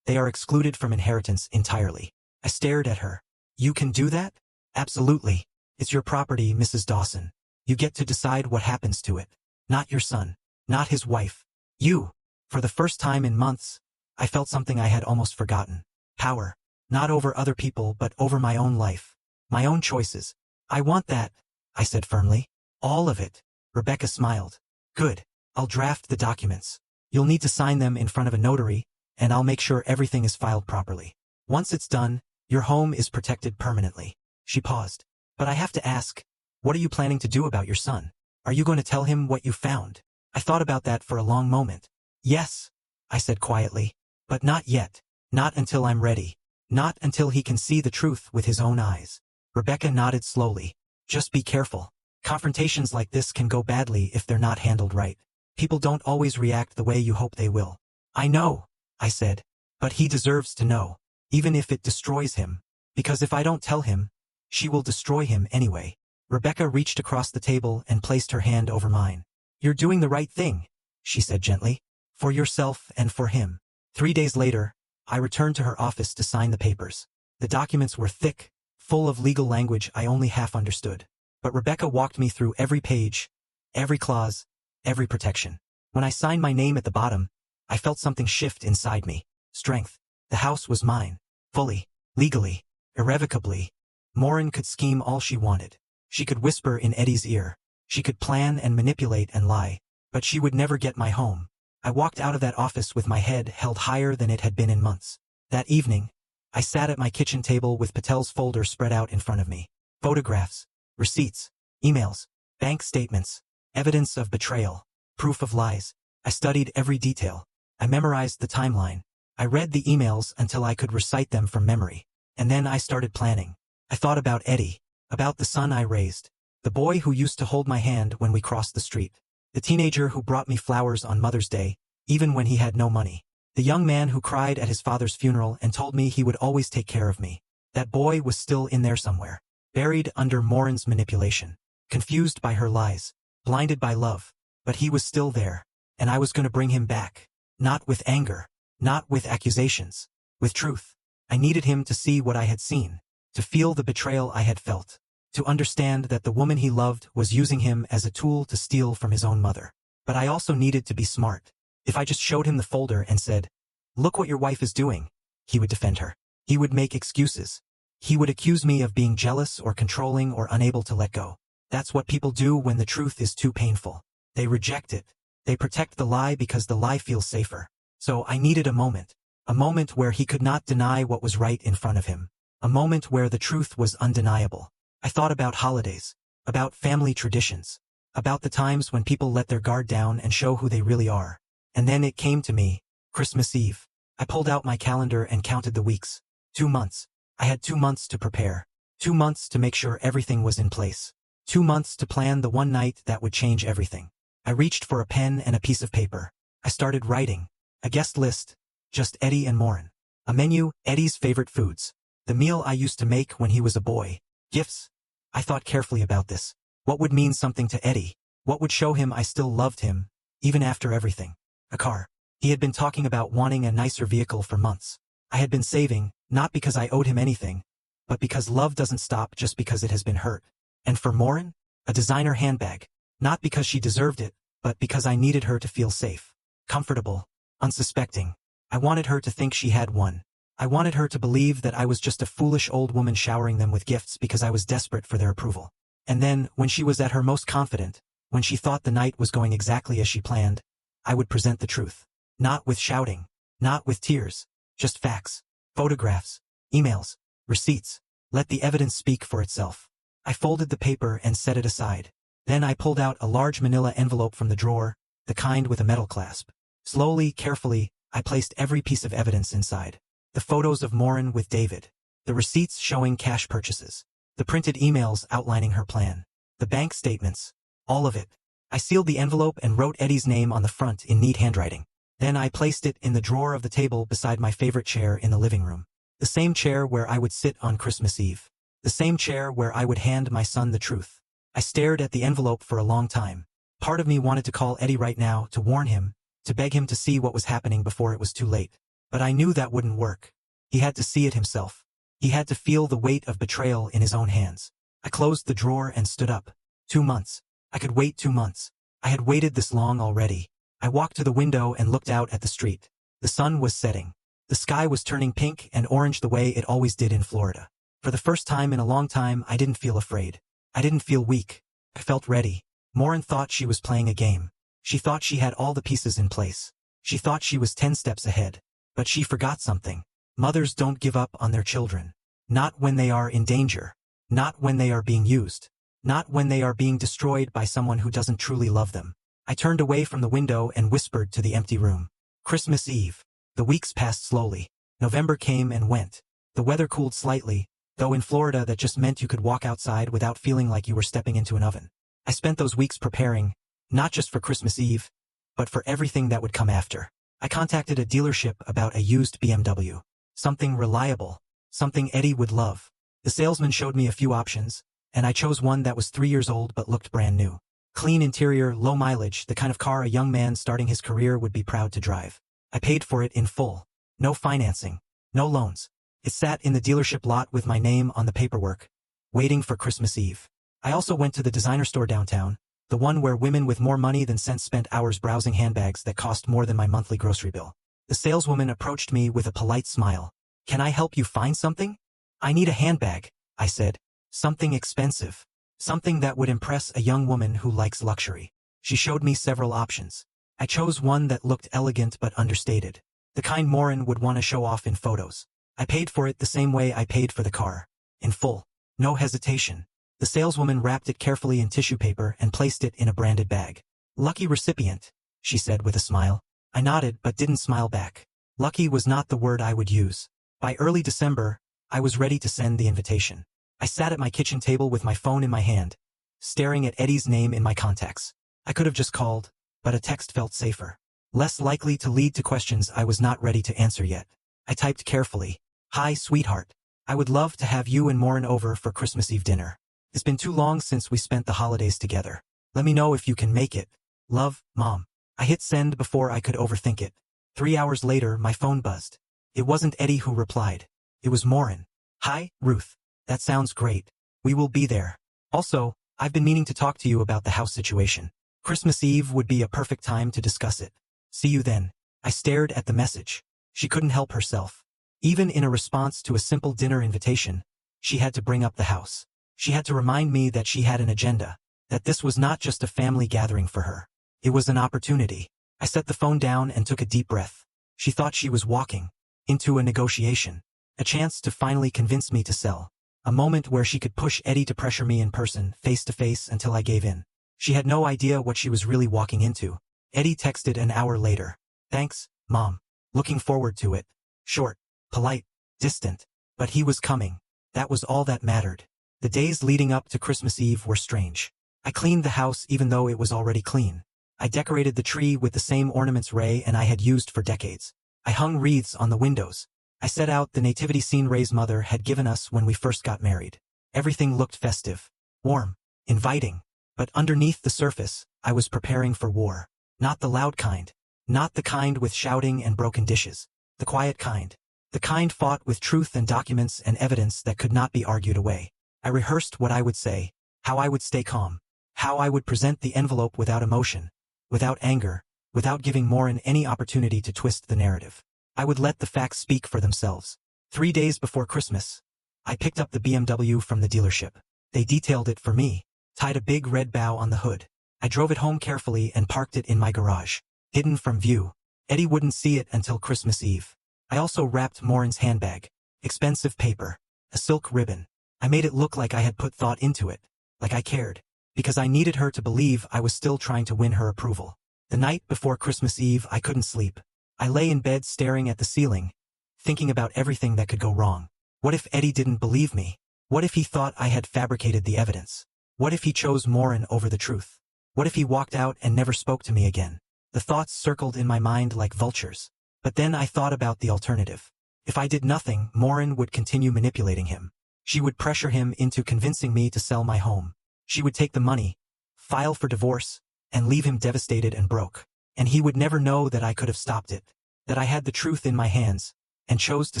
they are excluded from inheritance entirely. I stared at her. You can do that? Absolutely. It's your property, Mrs. Dawson. You get to decide what happens to it. Not your son. Not his wife. You. For the first time in months, I felt something I had almost forgotten. Power. Not over other people but over my own life. My own choices. I want that, I said firmly. All of it. Rebecca smiled. Good. I'll draft the documents. You'll need to sign them in front of a notary, and I'll make sure everything is filed properly. Once it's done, your home is protected permanently. She paused. But I have to ask, what are you planning to do about your son? Are you going to tell him what you found? I thought about that for a long moment. Yes, I said quietly. But not yet. Not until I'm ready. Not until he can see the truth with his own eyes. Rebecca nodded slowly. Just be careful. Confrontations like this can go badly if they're not handled right. People don't always react the way you hope they will. I know, I said. But he deserves to know. Even if it destroys him. Because if I don't tell him, she will destroy him anyway. Rebecca reached across the table and placed her hand over mine. You're doing the right thing, she said gently. For yourself and for him. 3 days later, I returned to her office to sign the papers. The documents were thick, full of legal language I only half understood. But Rebecca walked me through every page, every clause, every protection. When I signed my name at the bottom, I felt something shift inside me. Strength. The house was mine. Fully, legally, irrevocably. Maureen could scheme all she wanted. She could whisper in Eddie's ear. She could plan and manipulate and lie. but she would never get my home. I walked out of that office with my head held higher than it had been in months. That evening, I sat at my kitchen table with Patel's folder spread out in front of me. Photographs, receipts, emails, bank statements, evidence of betrayal, proof of lies. I studied every detail. I memorized the timeline. I read the emails until I could recite them from memory. And then I started planning. I thought about Eddie, about the son I raised, the boy who used to hold my hand when we crossed the street, the teenager who brought me flowers on Mother's Day, even when he had no money, the young man who cried at his father's funeral and told me he would always take care of me. That boy was still in there somewhere, buried under Morin's manipulation, confused by her lies, blinded by love, but he was still there, and I was going to bring him back, not with anger, not with accusations, with truth. I needed him to see what I had seen, to feel the betrayal I had felt, to understand that the woman he loved was using him as a tool to steal from his own mother. But I also needed to be smart. If I just showed him the folder and said, "Look what your wife is doing," he would defend her. He would make excuses. He would accuse me of being jealous or controlling or unable to let go. That's what people do when the truth is too painful. They reject it. They protect the lie because the lie feels safer. So I needed a moment where he could not deny what was right in front of him, a moment where the truth was undeniable. I thought about holidays, about family traditions, about the times when people let their guard down and show who they really are. And then it came to me, Christmas Eve. I pulled out my calendar and counted the weeks. 2 months. I had 2 months to prepare. 2 months to make sure everything was in place. 2 months to plan the one night that would change everything. I reached for a pen and a piece of paper. I started writing. A guest list. Just Eddie and Morin. A menu, Eddie's favorite foods. The meal I used to make when he was a boy. Gifts. I thought carefully about this. What would mean something to Eddie? What would show him I still loved him, even after everything? A car. He had been talking about wanting a nicer vehicle for months. I had been saving, not because I owed him anything, but because love doesn't stop just because it has been hurt. And for Morin, a designer handbag. Not because she deserved it, but because I needed her to feel safe, comfortable, unsuspecting. I wanted her to think she had one. I wanted her to believe that I was just a foolish old woman showering them with gifts because I was desperate for their approval. And then, when she was at her most confident, when she thought the night was going exactly as she planned, I would present the truth. Not with shouting, not with tears, just facts, photographs, emails, receipts. Let the evidence speak for itself. I folded the paper and set it aside. Then I pulled out a large manila envelope from the drawer, the kind with a metal clasp. Slowly, carefully, I placed every piece of evidence inside. The photos of Morin with David. The receipts showing cash purchases. The printed emails outlining her plan. The bank statements. All of it. I sealed the envelope and wrote Eddie's name on the front in neat handwriting. Then I placed it in the drawer of the table beside my favorite chair in the living room. The same chair where I would sit on Christmas Eve. The same chair where I would hand my son the truth. I stared at the envelope for a long time. Part of me wanted to call Eddie right now to warn him, to beg him to see what was happening before it was too late. But I knew that wouldn't work. He had to see it himself. He had to feel the weight of betrayal in his own hands. I closed the drawer and stood up. 2 months. I could wait 2 months. I had waited this long already. I walked to the window and looked out at the street. The sun was setting. The sky was turning pink and orange the way it always did in Florida. For the first time in a long time, I didn't feel afraid. I didn't feel weak. I felt ready. Morin thought she was playing a game. She thought she had all the pieces in place. She thought she was 10 steps ahead. But she forgot something. Mothers don't give up on their children. Not when they are in danger. Not when they are being used. Not when they are being destroyed by someone who doesn't truly love them. I turned away from the window and whispered to the empty room. Christmas Eve. The weeks passed slowly. November came and went. The weather cooled slightly, though in Florida that just meant you could walk outside without feeling like you were stepping into an oven. I spent those weeks preparing, not just for Christmas Eve, but for everything that would come after. I contacted a dealership about a used BMW. Something reliable. Something Eddie would love. The salesman showed me a few options, and I chose one that was 3 years old but looked brand new. Clean interior, low mileage, the kind of car a young man starting his career would be proud to drive. I paid for it in full. No financing. No loans. It sat in the dealership lot with my name on the paperwork, waiting for Christmas Eve. I also went to the designer store downtown, the one where women with more money than sense spent hours browsing handbags that cost more than my monthly grocery bill. The saleswoman approached me with a polite smile. Can I help you find something? I need a handbag, I said. Something expensive. Something that would impress a young woman who likes luxury. She showed me several options. I chose one that looked elegant but understated. The kind Morin would want to show off in photos. I paid for it the same way I paid for the car. In full. No hesitation. The saleswoman wrapped it carefully in tissue paper and placed it in a branded bag. "Lucky recipient," she said with a smile. I nodded but didn't smile back. Lucky was not the word I would use. By early December, I was ready to send the invitation. I sat at my kitchen table with my phone in my hand, staring at Eddie's name in my contacts. I could have just called, but a text felt safer. Less likely to lead to questions I was not ready to answer yet. I typed carefully. "Hi, sweetheart. I would love to have you and Morin over for Christmas Eve dinner. It's been too long since we spent the holidays together. Let me know if you can make it. Love, Mom." I hit send before I could overthink it. 3 hours later, my phone buzzed. It wasn't Eddie who replied. It was Morin. "Hi, Ruth. That sounds great. We will be there. Also, I've been meaning to talk to you about the house situation. Christmas Eve would be a perfect time to discuss it. See you then." I stared at the message. She couldn't help herself. Even in a response to a simple dinner invitation, she had to bring up the house. She had to remind me that she had an agenda, that this was not just a family gathering for her. It was an opportunity. I set the phone down and took a deep breath. She thought she was walking into a negotiation, a chance to finally convince me to sell, a moment where she could push Eddie to pressure me in person, face to face, until I gave in. She had no idea what she was really walking into. Eddie texted an hour later. "Thanks, Mom. Looking forward to it." Short, polite, distant. But he was coming. That was all that mattered. The days leading up to Christmas Eve were strange. I cleaned the house even though it was already clean. I decorated the tree with the same ornaments Ray and I had used for decades. I hung wreaths on the windows. I set out the nativity scene Ray's mother had given us when we first got married. Everything looked festive, warm, inviting. But underneath the surface, I was preparing for war. Not the loud kind. Not the kind with shouting and broken dishes. The quiet kind. The kind fought with truth and documents and evidence that could not be argued away. I rehearsed what I would say, how I would stay calm, how I would present the envelope without emotion, without anger, without giving Morin any opportunity to twist the narrative. I would let the facts speak for themselves. 3 days before Christmas, I picked up the BMW from the dealership. They detailed it for me, tied a big red bow on the hood. I drove it home carefully and parked it in my garage, hidden from view. Eddie wouldn't see it until Christmas Eve. I also wrapped Morin's handbag. Expensive paper, a silk ribbon. I made it look like I had put thought into it, like I cared, because I needed her to believe I was still trying to win her approval. The night before Christmas Eve, I couldn't sleep. I lay in bed staring at the ceiling, thinking about everything that could go wrong. What if Eddie didn't believe me? What if he thought I had fabricated the evidence? What if he chose Morin over the truth? What if he walked out and never spoke to me again? The thoughts circled in my mind like vultures. But then I thought about the alternative. If I did nothing, Morin would continue manipulating him. She would pressure him into convincing me to sell my home. She would take the money, file for divorce, and leave him devastated and broke. And he would never know that I could have stopped it, that I had the truth in my hands, and chose to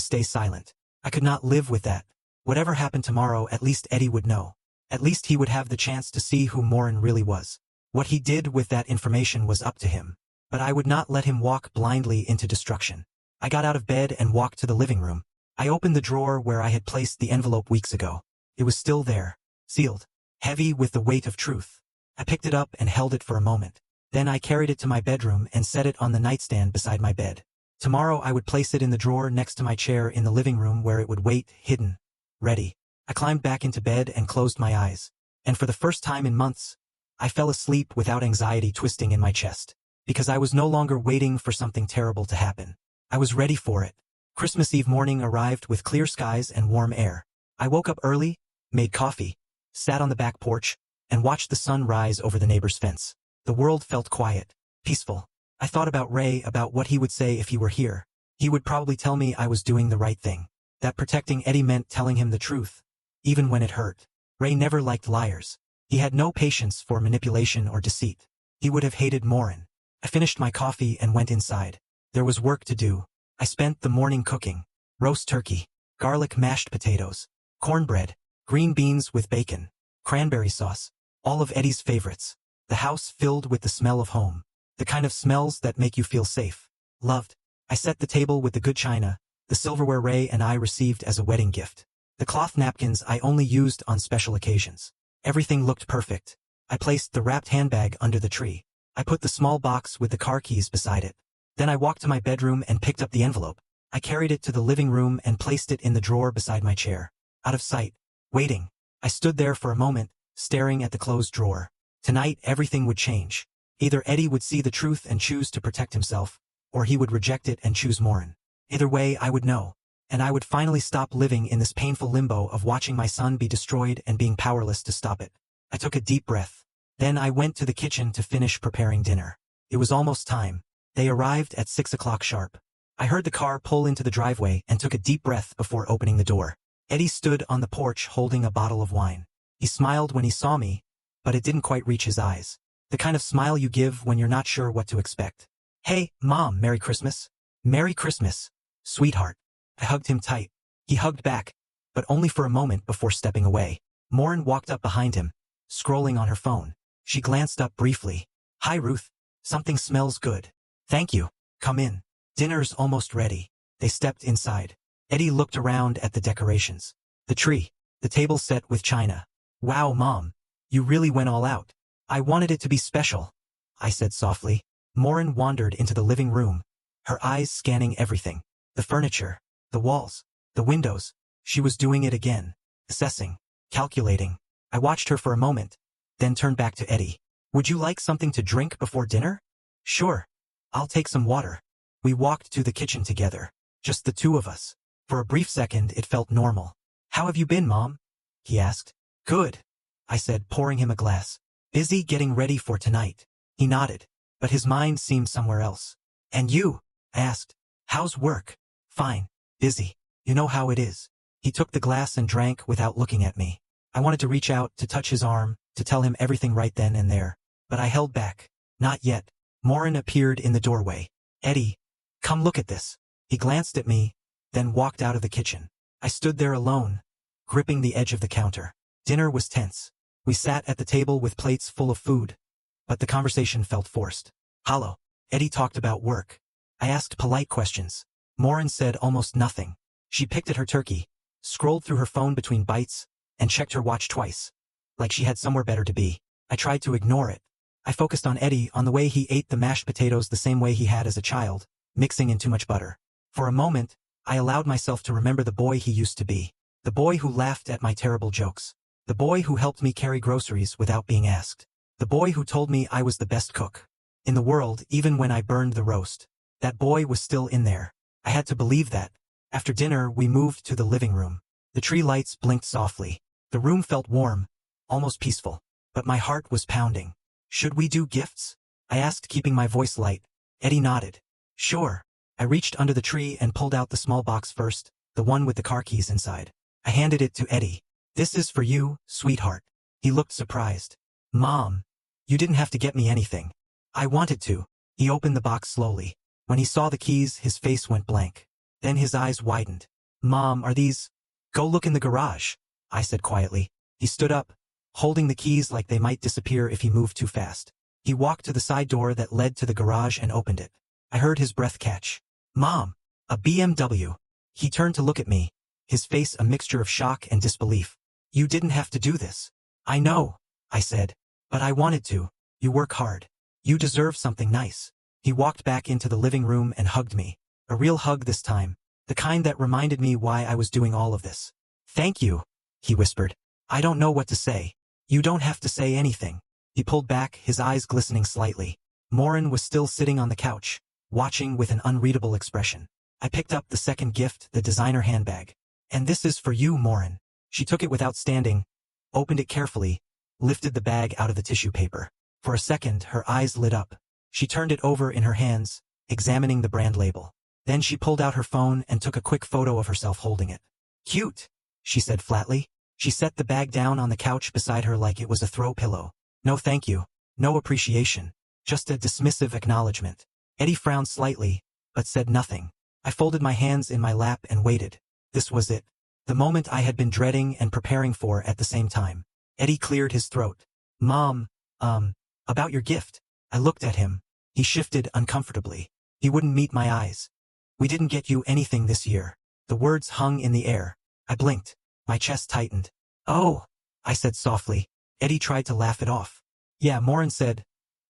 stay silent. I could not live with that. Whatever happened tomorrow, at least Eddie would know. At least he would have the chance to see who Morin really was. What he did with that information was up to him. But I would not let him walk blindly into destruction. I got out of bed and walked to the living room. I opened the drawer where I had placed the envelope weeks ago. It was still there, sealed, heavy with the weight of truth. I picked it up and held it for a moment. Then I carried it to my bedroom and set it on the nightstand beside my bed. Tomorrow I would place it in the drawer next to my chair in the living room where it would wait, hidden, ready. I climbed back into bed and closed my eyes. And for the first time in months, I fell asleep without anxiety twisting in my chest. Because I was no longer waiting for something terrible to happen. I was ready for it. Christmas Eve morning arrived with clear skies and warm air. I woke up early, made coffee, sat on the back porch, and watched the sun rise over the neighbor's fence. The world felt quiet, peaceful. I thought about Ray, about what he would say if he were here. He would probably tell me I was doing the right thing. That protecting Eddie meant telling him the truth, even when it hurt. Ray never liked liars. He had no patience for manipulation or deceit. He would have hated Morin. I finished my coffee and went inside. There was work to do. I spent the morning cooking. Roast turkey, garlic mashed potatoes, cornbread, green beans with bacon, cranberry sauce, all of Eddie's favorites. The house filled with the smell of home. The kind of smells that make you feel safe, loved. I set the table with the good china, the silverware Ray and I received as a wedding gift. The cloth napkins I only used on special occasions. Everything looked perfect. I placed the wrapped handbag under the tree. I put the small box with the car keys beside it. Then I walked to my bedroom and picked up the envelope. I carried it to the living room and placed it in the drawer beside my chair. Out of sight. Waiting. I stood there for a moment, staring at the closed drawer. Tonight everything would change. Either Eddie would see the truth and choose to protect himself, or he would reject it and choose Morin. Either way I would know. And I would finally stop living in this painful limbo of watching my son be destroyed and being powerless to stop it. I took a deep breath. Then I went to the kitchen to finish preparing dinner. It was almost time. They arrived at 6 o'clock sharp. I heard the car pull into the driveway and took a deep breath before opening the door. Eddie stood on the porch holding a bottle of wine. He smiled when he saw me, but it didn't quite reach his eyes. The kind of smile you give when you're not sure what to expect. Hey, Mom, Merry Christmas. Merry Christmas, sweetheart. I hugged him tight. He hugged back, but only for a moment before stepping away. Morin walked up behind him, scrolling on her phone. She glanced up briefly. Hi, Ruth. Something smells good. Thank you. Come in. Dinner's almost ready. They stepped inside. Eddie looked around at the decorations. The tree. The table set with china. Wow, Mom. You really went all out. I wanted it to be special, I said softly. Morin wandered into the living room, her eyes scanning everything. The furniture, the walls, the windows. She was doing it again. Assessing, calculating. I watched her for a moment, then turned back to Eddie. Would you like something to drink before dinner? Sure. I'll take some water. We walked to the kitchen together, just the two of us. For a brief second it felt normal. How have you been, Mom? He asked. Good, I said, pouring him a glass. Busy getting ready for tonight. He nodded, but his mind seemed somewhere else. And you? I asked. How's work? Fine. Busy. You know how it is. He took the glass and drank without looking at me. I wanted to reach out, to touch his arm, to tell him everything right then and there. But I held back. Not yet. Morin appeared in the doorway. Eddie, come look at this. He glanced at me, then walked out of the kitchen. I stood there alone, gripping the edge of the counter. Dinner was tense. We sat at the table with plates full of food, but the conversation felt forced. Hollow. Eddie talked about work. I asked polite questions. Morin said almost nothing. She picked at her turkey, scrolled through her phone between bites, and checked her watch twice, like she had somewhere better to be. I tried to ignore it. I focused on Eddie, on the way he ate the mashed potatoes the same way he had as a child, mixing in too much butter. For a moment, I allowed myself to remember the boy he used to be. The boy who laughed at my terrible jokes. The boy who helped me carry groceries without being asked. The boy who told me I was the best cook in the world even when I burned the roast. That boy was still in there. I had to believe that. After dinner, we moved to the living room. The tree lights blinked softly. The room felt warm, almost peaceful, but my heart was pounding. Should we do gifts? I asked, keeping my voice light. Eddie nodded. Sure. I reached under the tree and pulled out the small box first, the one with the car keys inside. I handed it to Eddie. This is for you, sweetheart. He looked surprised. Mom, you didn't have to get me anything. I wanted to. He opened the box slowly. When he saw the keys, his face went blank. Then his eyes widened. Mom, are these? Go look in the garage, I said quietly. He stood up, holding the keys like they might disappear if he moved too fast. He walked to the side door that led to the garage and opened it. I heard his breath catch. Mom, a BMW. He turned to look at me, his face a mixture of shock and disbelief. You didn't have to do this. I know, I said, but I wanted to. You work hard. You deserve something nice. He walked back into the living room and hugged me. A real hug this time, the kind that reminded me why I was doing all of this. Thank you, he whispered. I don't know what to say. You don't have to say anything. He pulled back, his eyes glistening slightly. Morin was still sitting on the couch, watching with an unreadable expression. I picked up the second gift, the designer handbag. And this is for you, Morin. She took it without standing, opened it carefully, lifted the bag out of the tissue paper. For a second, her eyes lit up. She turned it over in her hands, examining the brand label. Then she pulled out her phone and took a quick photo of herself holding it. Cute, she said flatly. She set the bag down on the couch beside her like it was a throw pillow. No thank you, no appreciation, just a dismissive acknowledgement. Eddie frowned slightly, but said nothing. I folded my hands in my lap and waited. This was it. The moment I had been dreading and preparing for at the same time. Eddie cleared his throat. Mom, about your gift. I looked at him. He shifted uncomfortably. He wouldn't meet my eyes. We didn't get you anything this year. The words hung in the air. I blinked. My chest tightened. Oh, I said softly. Eddie tried to laugh it off. Yeah, Morin said.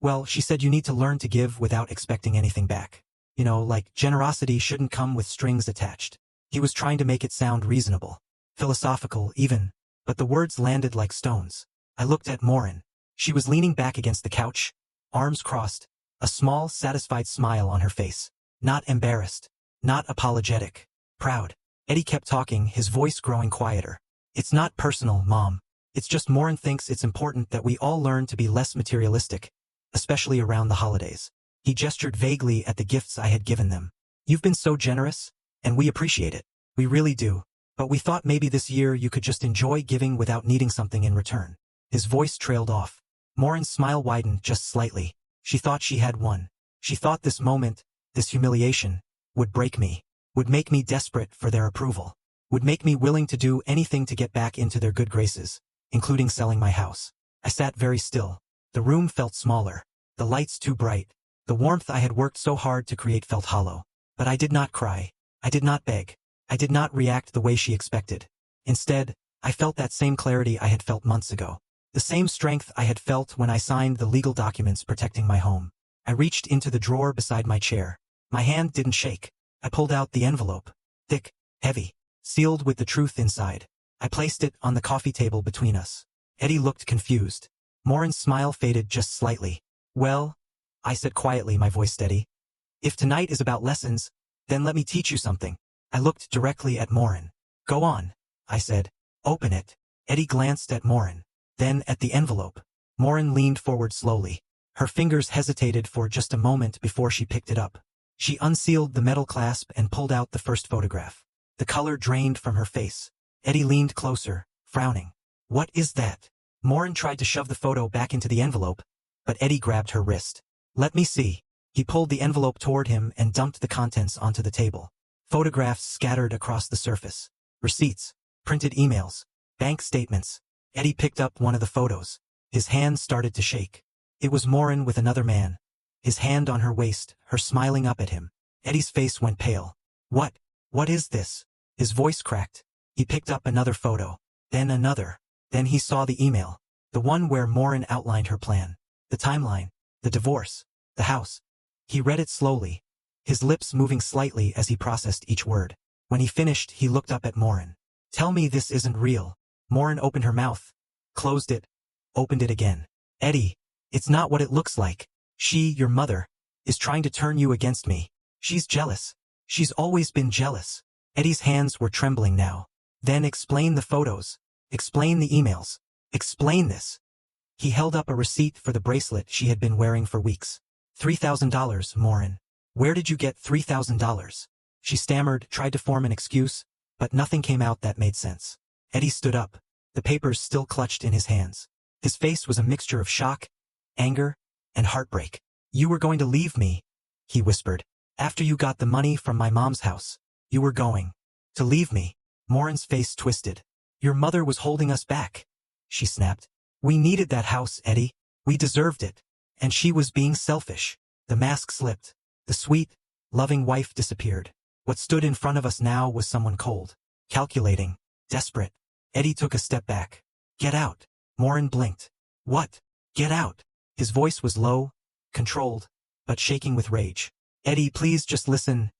Well, she said you need to learn to give without expecting anything back. You know, like generosity shouldn't come with strings attached. He was trying to make it sound reasonable. Philosophical, even. But the words landed like stones. I looked at Morin. She was leaning back against the couch, arms crossed, a small, satisfied smile on her face. Not embarrassed. Not apologetic. Proud. Eddie kept talking, his voice growing quieter. It's not personal, Mom. It's just Morin thinks it's important that we all learn to be less materialistic, especially around the holidays. He gestured vaguely at the gifts I had given them. You've been so generous, and we appreciate it. We really do. But we thought maybe this year you could just enjoy giving without needing something in return. His voice trailed off. Morin's smile widened just slightly. She thought she had won. She thought this moment, this humiliation, would break me, would make me desperate for their approval, would make me willing to do anything to get back into their good graces, including selling my house. I sat very still. The room felt smaller, the lights too bright. The warmth I had worked so hard to create felt hollow. But I did not cry. I did not beg. I did not react the way she expected. Instead, I felt that same clarity I had felt months ago. The same strength I had felt when I signed the legal documents protecting my home. I reached into the drawer beside my chair. My hand didn't shake. I pulled out the envelope. Thick, heavy, sealed with the truth inside. I placed it on the coffee table between us. Eddie looked confused. Morin's smile faded just slightly. Well, I said quietly, my voice steady. If tonight is about lessons, then let me teach you something. I looked directly at Morin. Go on, I said. Open it. Eddie glanced at Morin, then at the envelope. Morin leaned forward slowly. Her fingers hesitated for just a moment before she picked it up. She unsealed the metal clasp and pulled out the first photograph. The color drained from her face. Eddie leaned closer, frowning. What is that? Morin tried to shove the photo back into the envelope, but Eddie grabbed her wrist. Let me see. He pulled the envelope toward him and dumped the contents onto the table. Photographs scattered across the surface. Receipts, printed emails, bank statements. Eddie picked up one of the photos. His hand started to shake. It was Morin with another man. His hand on her waist, her smiling up at him. Eddie's face went pale. What is this? His voice cracked. He picked up another photo. Then another. Then he saw the email. The one where Morin outlined her plan. The timeline. The divorce. The house. He read it slowly, his lips moving slightly as he processed each word. When he finished, he looked up at Morin. Tell me this isn't real. Morin opened her mouth, closed it, opened it again. Eddie, it's not what it looks like. She, your mother, is trying to turn you against me. She's jealous. She's always been jealous. Eddie's hands were trembling now. Then explain the photos. Explain the emails. Explain this. He held up a receipt for the bracelet she had been wearing for weeks. $3,000, Morin. Where did you get $3,000? She stammered, tried to form an excuse, but nothing came out that made sense. Eddie stood up, the papers still clutched in his hands. His face was a mixture of shock, anger, and heartbreak. You were going to leave me, he whispered. After you got the money from my mom's house, you were going to leave me. Morin's face twisted. Your mother was holding us back, she snapped. We needed that house, Eddie. We deserved it. And she was being selfish. The mask slipped. The sweet, loving wife disappeared. What stood in front of us now was someone cold, calculating, desperate. Eddie took a step back. Get out. Morin blinked. What? Get out. His voice was low, controlled, but shaking with rage. Eddie, please just listen.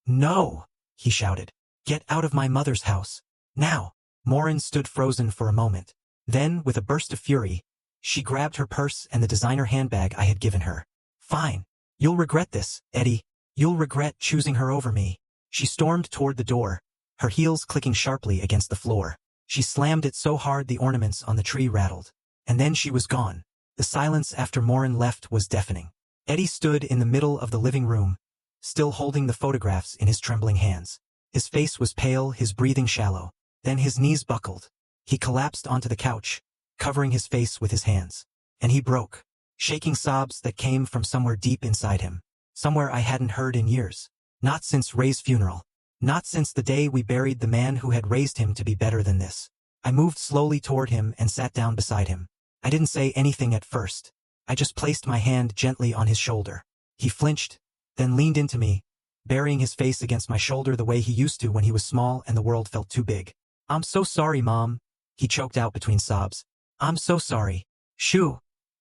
No, he shouted. Get out of my mother's house. Now. Morin stood frozen for a moment. Then, with a burst of fury, she grabbed her purse and the designer handbag I had given her. Fine. You'll regret this, Eddie. You'll regret choosing her over me. She stormed toward the door, her heels clicking sharply against the floor. She slammed it so hard the ornaments on the tree rattled. And then she was gone. The silence after Morin left was deafening. Eddie stood in the middle of the living room, still holding the photographs in his trembling hands. His face was pale, his breathing shallow. Then his knees buckled. He collapsed onto the couch, covering his face with his hands. And he broke, shaking sobs that came from somewhere deep inside him, somewhere I hadn't heard in years. Not since Ray's funeral. Not since the day we buried the man who had raised him to be better than this. I moved slowly toward him and sat down beside him. I didn't say anything at first. I just placed my hand gently on his shoulder. He flinched, then leaned into me, burying his face against my shoulder the way he used to when he was small and the world felt too big. I'm so sorry, Mom, he choked out between sobs. I'm so sorry. Shoo,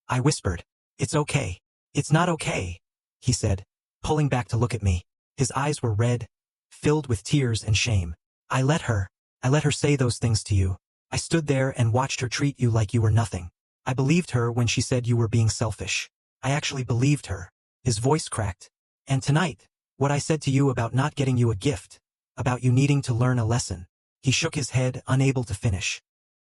I whispered. It's okay. It's not okay, he said, pulling back to look at me. His eyes were red, filled with tears and shame. I let her say those things to you. I stood there and watched her treat you like you were nothing. I believed her when she said you were being selfish. I actually believed her. His voice cracked. And tonight, what I said to you about not getting you a gift, about you needing to learn a lesson. He shook his head, unable to finish.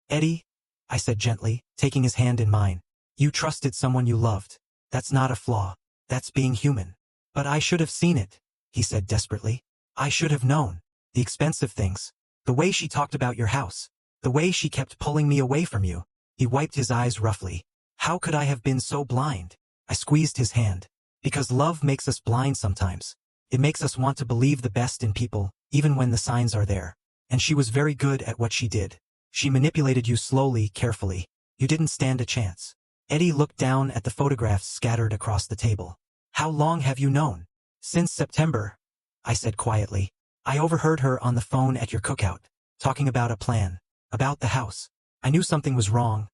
Eddie, I said gently, taking his hand in mine. You trusted someone you loved. That's not a flaw. That's being human. But I should have seen it, he said desperately. I should have known. The expensive things. The way she talked about your house. The way she kept pulling me away from you. He wiped his eyes roughly. How could I have been so blind? I squeezed his hand. Because love makes us blind sometimes. It makes us want to believe the best in people, even when the signs are there. And she was very good at what she did. She manipulated you slowly, carefully. You didn't stand a chance. Eddie looked down at the photographs scattered across the table. How long have you known? Since September, I said quietly. I overheard her on the phone at your cookout, talking about a plan, about the house. I knew something was wrong,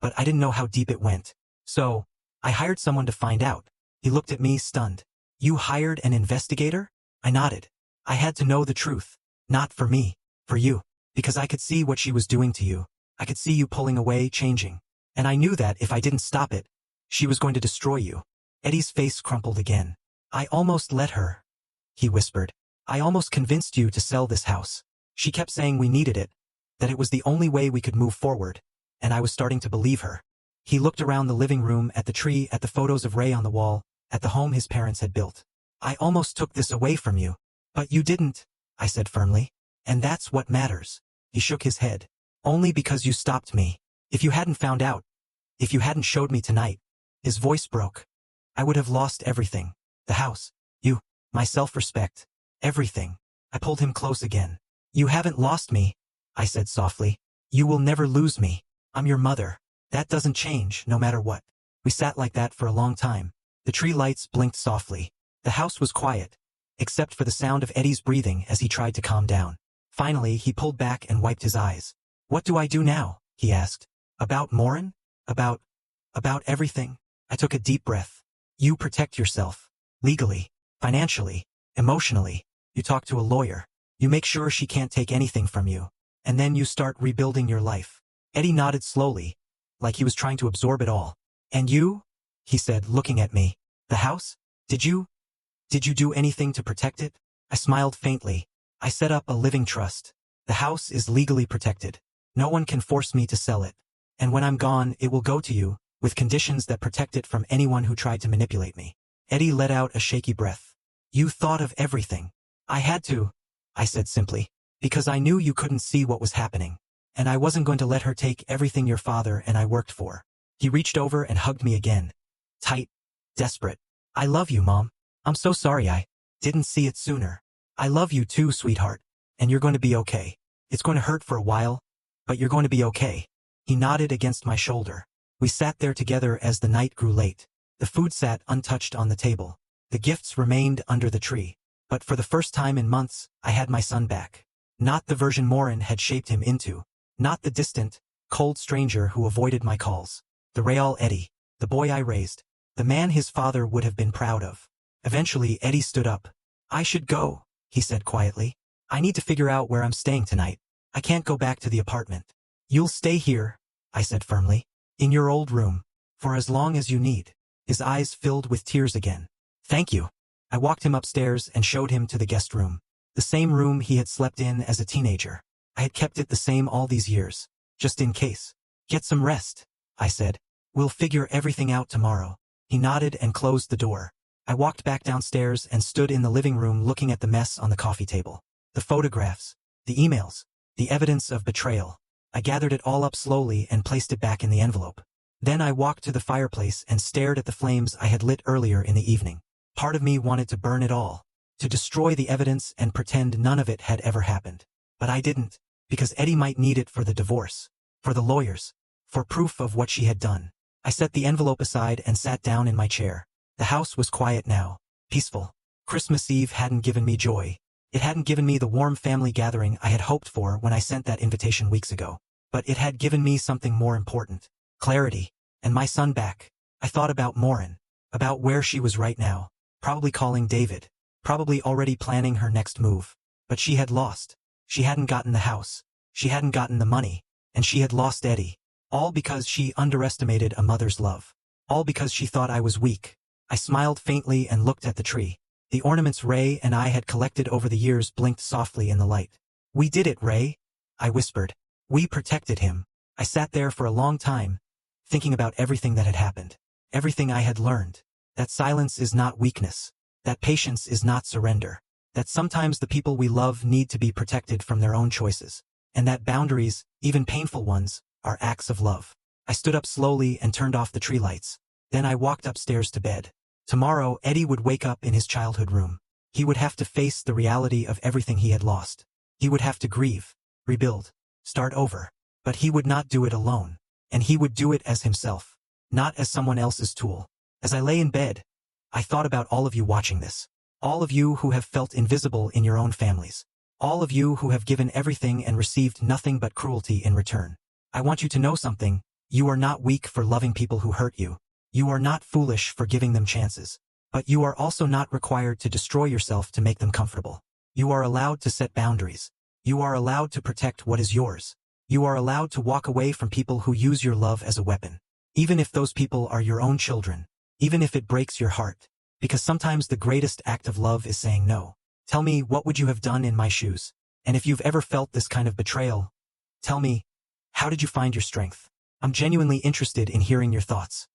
but I didn't know how deep it went. So, I hired someone to find out. He looked at me, stunned. You hired an investigator? I nodded. I had to know the truth. Not for me, for you. Because I could see what she was doing to you. I could see you pulling away, changing. And I knew that if I didn't stop it, she was going to destroy you. Eddie's face crumpled again. I almost let her, he whispered. I almost convinced you to sell this house. She kept saying we needed it, that it was the only way we could move forward, and I was starting to believe her. He looked around the living room, at the tree, at the photos of Ray on the wall, at the home his parents had built. I almost took this away from you. But you didn't, I said firmly. And that's what matters. He shook his head. Only because you stopped me. If you hadn't found out, if you hadn't showed me tonight, his voice broke. I would have lost everything. The house, you, my self-respect, everything. I pulled him close again. You haven't lost me, I said softly. You will never lose me. I'm your mother. That doesn't change, no matter what. We sat like that for a long time. The tree lights blinked softly. The house was quiet, except for the sound of Eddie's breathing as he tried to calm down. Finally, he pulled back and wiped his eyes. What do I do now? He asked. About Morin? About everything? I took a deep breath. You protect yourself. Legally, financially, emotionally. You talk to a lawyer. You make sure she can't take anything from you. And then you start rebuilding your life. Eddie nodded slowly, like he was trying to absorb it all. And you? He said, looking at me. The house? Did you do anything to protect it? I smiled faintly. I set up a living trust. The house is legally protected. No one can force me to sell it. And when I'm gone, it will go to you, with conditions that protect it from anyone who tried to manipulate me. Eddie let out a shaky breath. You thought of everything. I had to, I said simply, because I knew you couldn't see what was happening. And I wasn't going to let her take everything your father and I worked for. He reached over and hugged me again. Tight, desperate. I love you, Mom. I'm so sorry I didn't see it sooner. I love you too, sweetheart. And you're going to be okay. It's going to hurt for a while, but you're going to be okay. He nodded against my shoulder. We sat there together as the night grew late. The food sat untouched on the table. The gifts remained under the tree. But for the first time in months, I had my son back. Not the version Morin had shaped him into. Not the distant, cold stranger who avoided my calls. The real Eddie. The boy I raised. The man his father would have been proud of. Eventually, Eddie stood up. I should go, he said quietly. I need to figure out where I'm staying tonight. I can't go back to the apartment. You'll stay here, I said firmly. In your old room. For as long as you need. His eyes filled with tears again. Thank you. I walked him upstairs and showed him to the guest room. The same room he had slept in as a teenager. I had kept it the same all these years. Just in case. Get some rest, I said. We'll figure everything out tomorrow. He nodded and closed the door. I walked back downstairs and stood in the living room looking at the mess on the coffee table. The photographs, the emails, the evidence of betrayal. I gathered it all up slowly and placed it back in the envelope. Then I walked to the fireplace and stared at the flames I had lit earlier in the evening. Part of me wanted to burn it all, to destroy the evidence and pretend none of it had ever happened. But I didn't, because Eddie might need it for the divorce, for the lawyers, for proof of what she had done. I set the envelope aside and sat down in my chair. The house was quiet now, peaceful. Christmas Eve hadn't given me joy. It hadn't given me the warm family gathering I had hoped for when I sent that invitation weeks ago. But it had given me something more important. Clarity. And my son back. I thought about Morin. about where she was right now, probably calling David, probably already planning her next move. But she had lost. She hadn't gotten the house. She hadn't gotten the money. And she had lost Eddie. All because she underestimated a mother's love. All because she thought I was weak. I smiled faintly and looked at the tree. The ornaments Ray and I had collected over the years blinked softly in the light. "We did it, Ray," I whispered. "We protected him." I sat there for a long time, thinking about everything that had happened. Everything I had learned. That silence is not weakness. That patience is not surrender. That sometimes the people we love need to be protected from their own choices. And that boundaries, even painful ones, are acts of love. I stood up slowly and turned off the tree lights. Then I walked upstairs to bed. Tomorrow, Eddie would wake up in his childhood room. He would have to face the reality of everything he had lost. He would have to grieve, rebuild, start over. But he would not do it alone. And he would do it as himself, not as someone else's tool. As I lay in bed, I thought about all of you watching this. All of you who have felt invisible in your own families. All of you who have given everything and received nothing but cruelty in return. I want you to know something. You are not weak for loving people who hurt you. You are not foolish for giving them chances. But you are also not required to destroy yourself to make them comfortable. You are allowed to set boundaries. You are allowed to protect what is yours. You are allowed to walk away from people who use your love as a weapon. Even if those people are your own children. Even if it breaks your heart. Because sometimes the greatest act of love is saying no. Tell me, what would you have done in my shoes? And if you've ever felt this kind of betrayal, tell me, how did you find your strength? I'm genuinely interested in hearing your thoughts.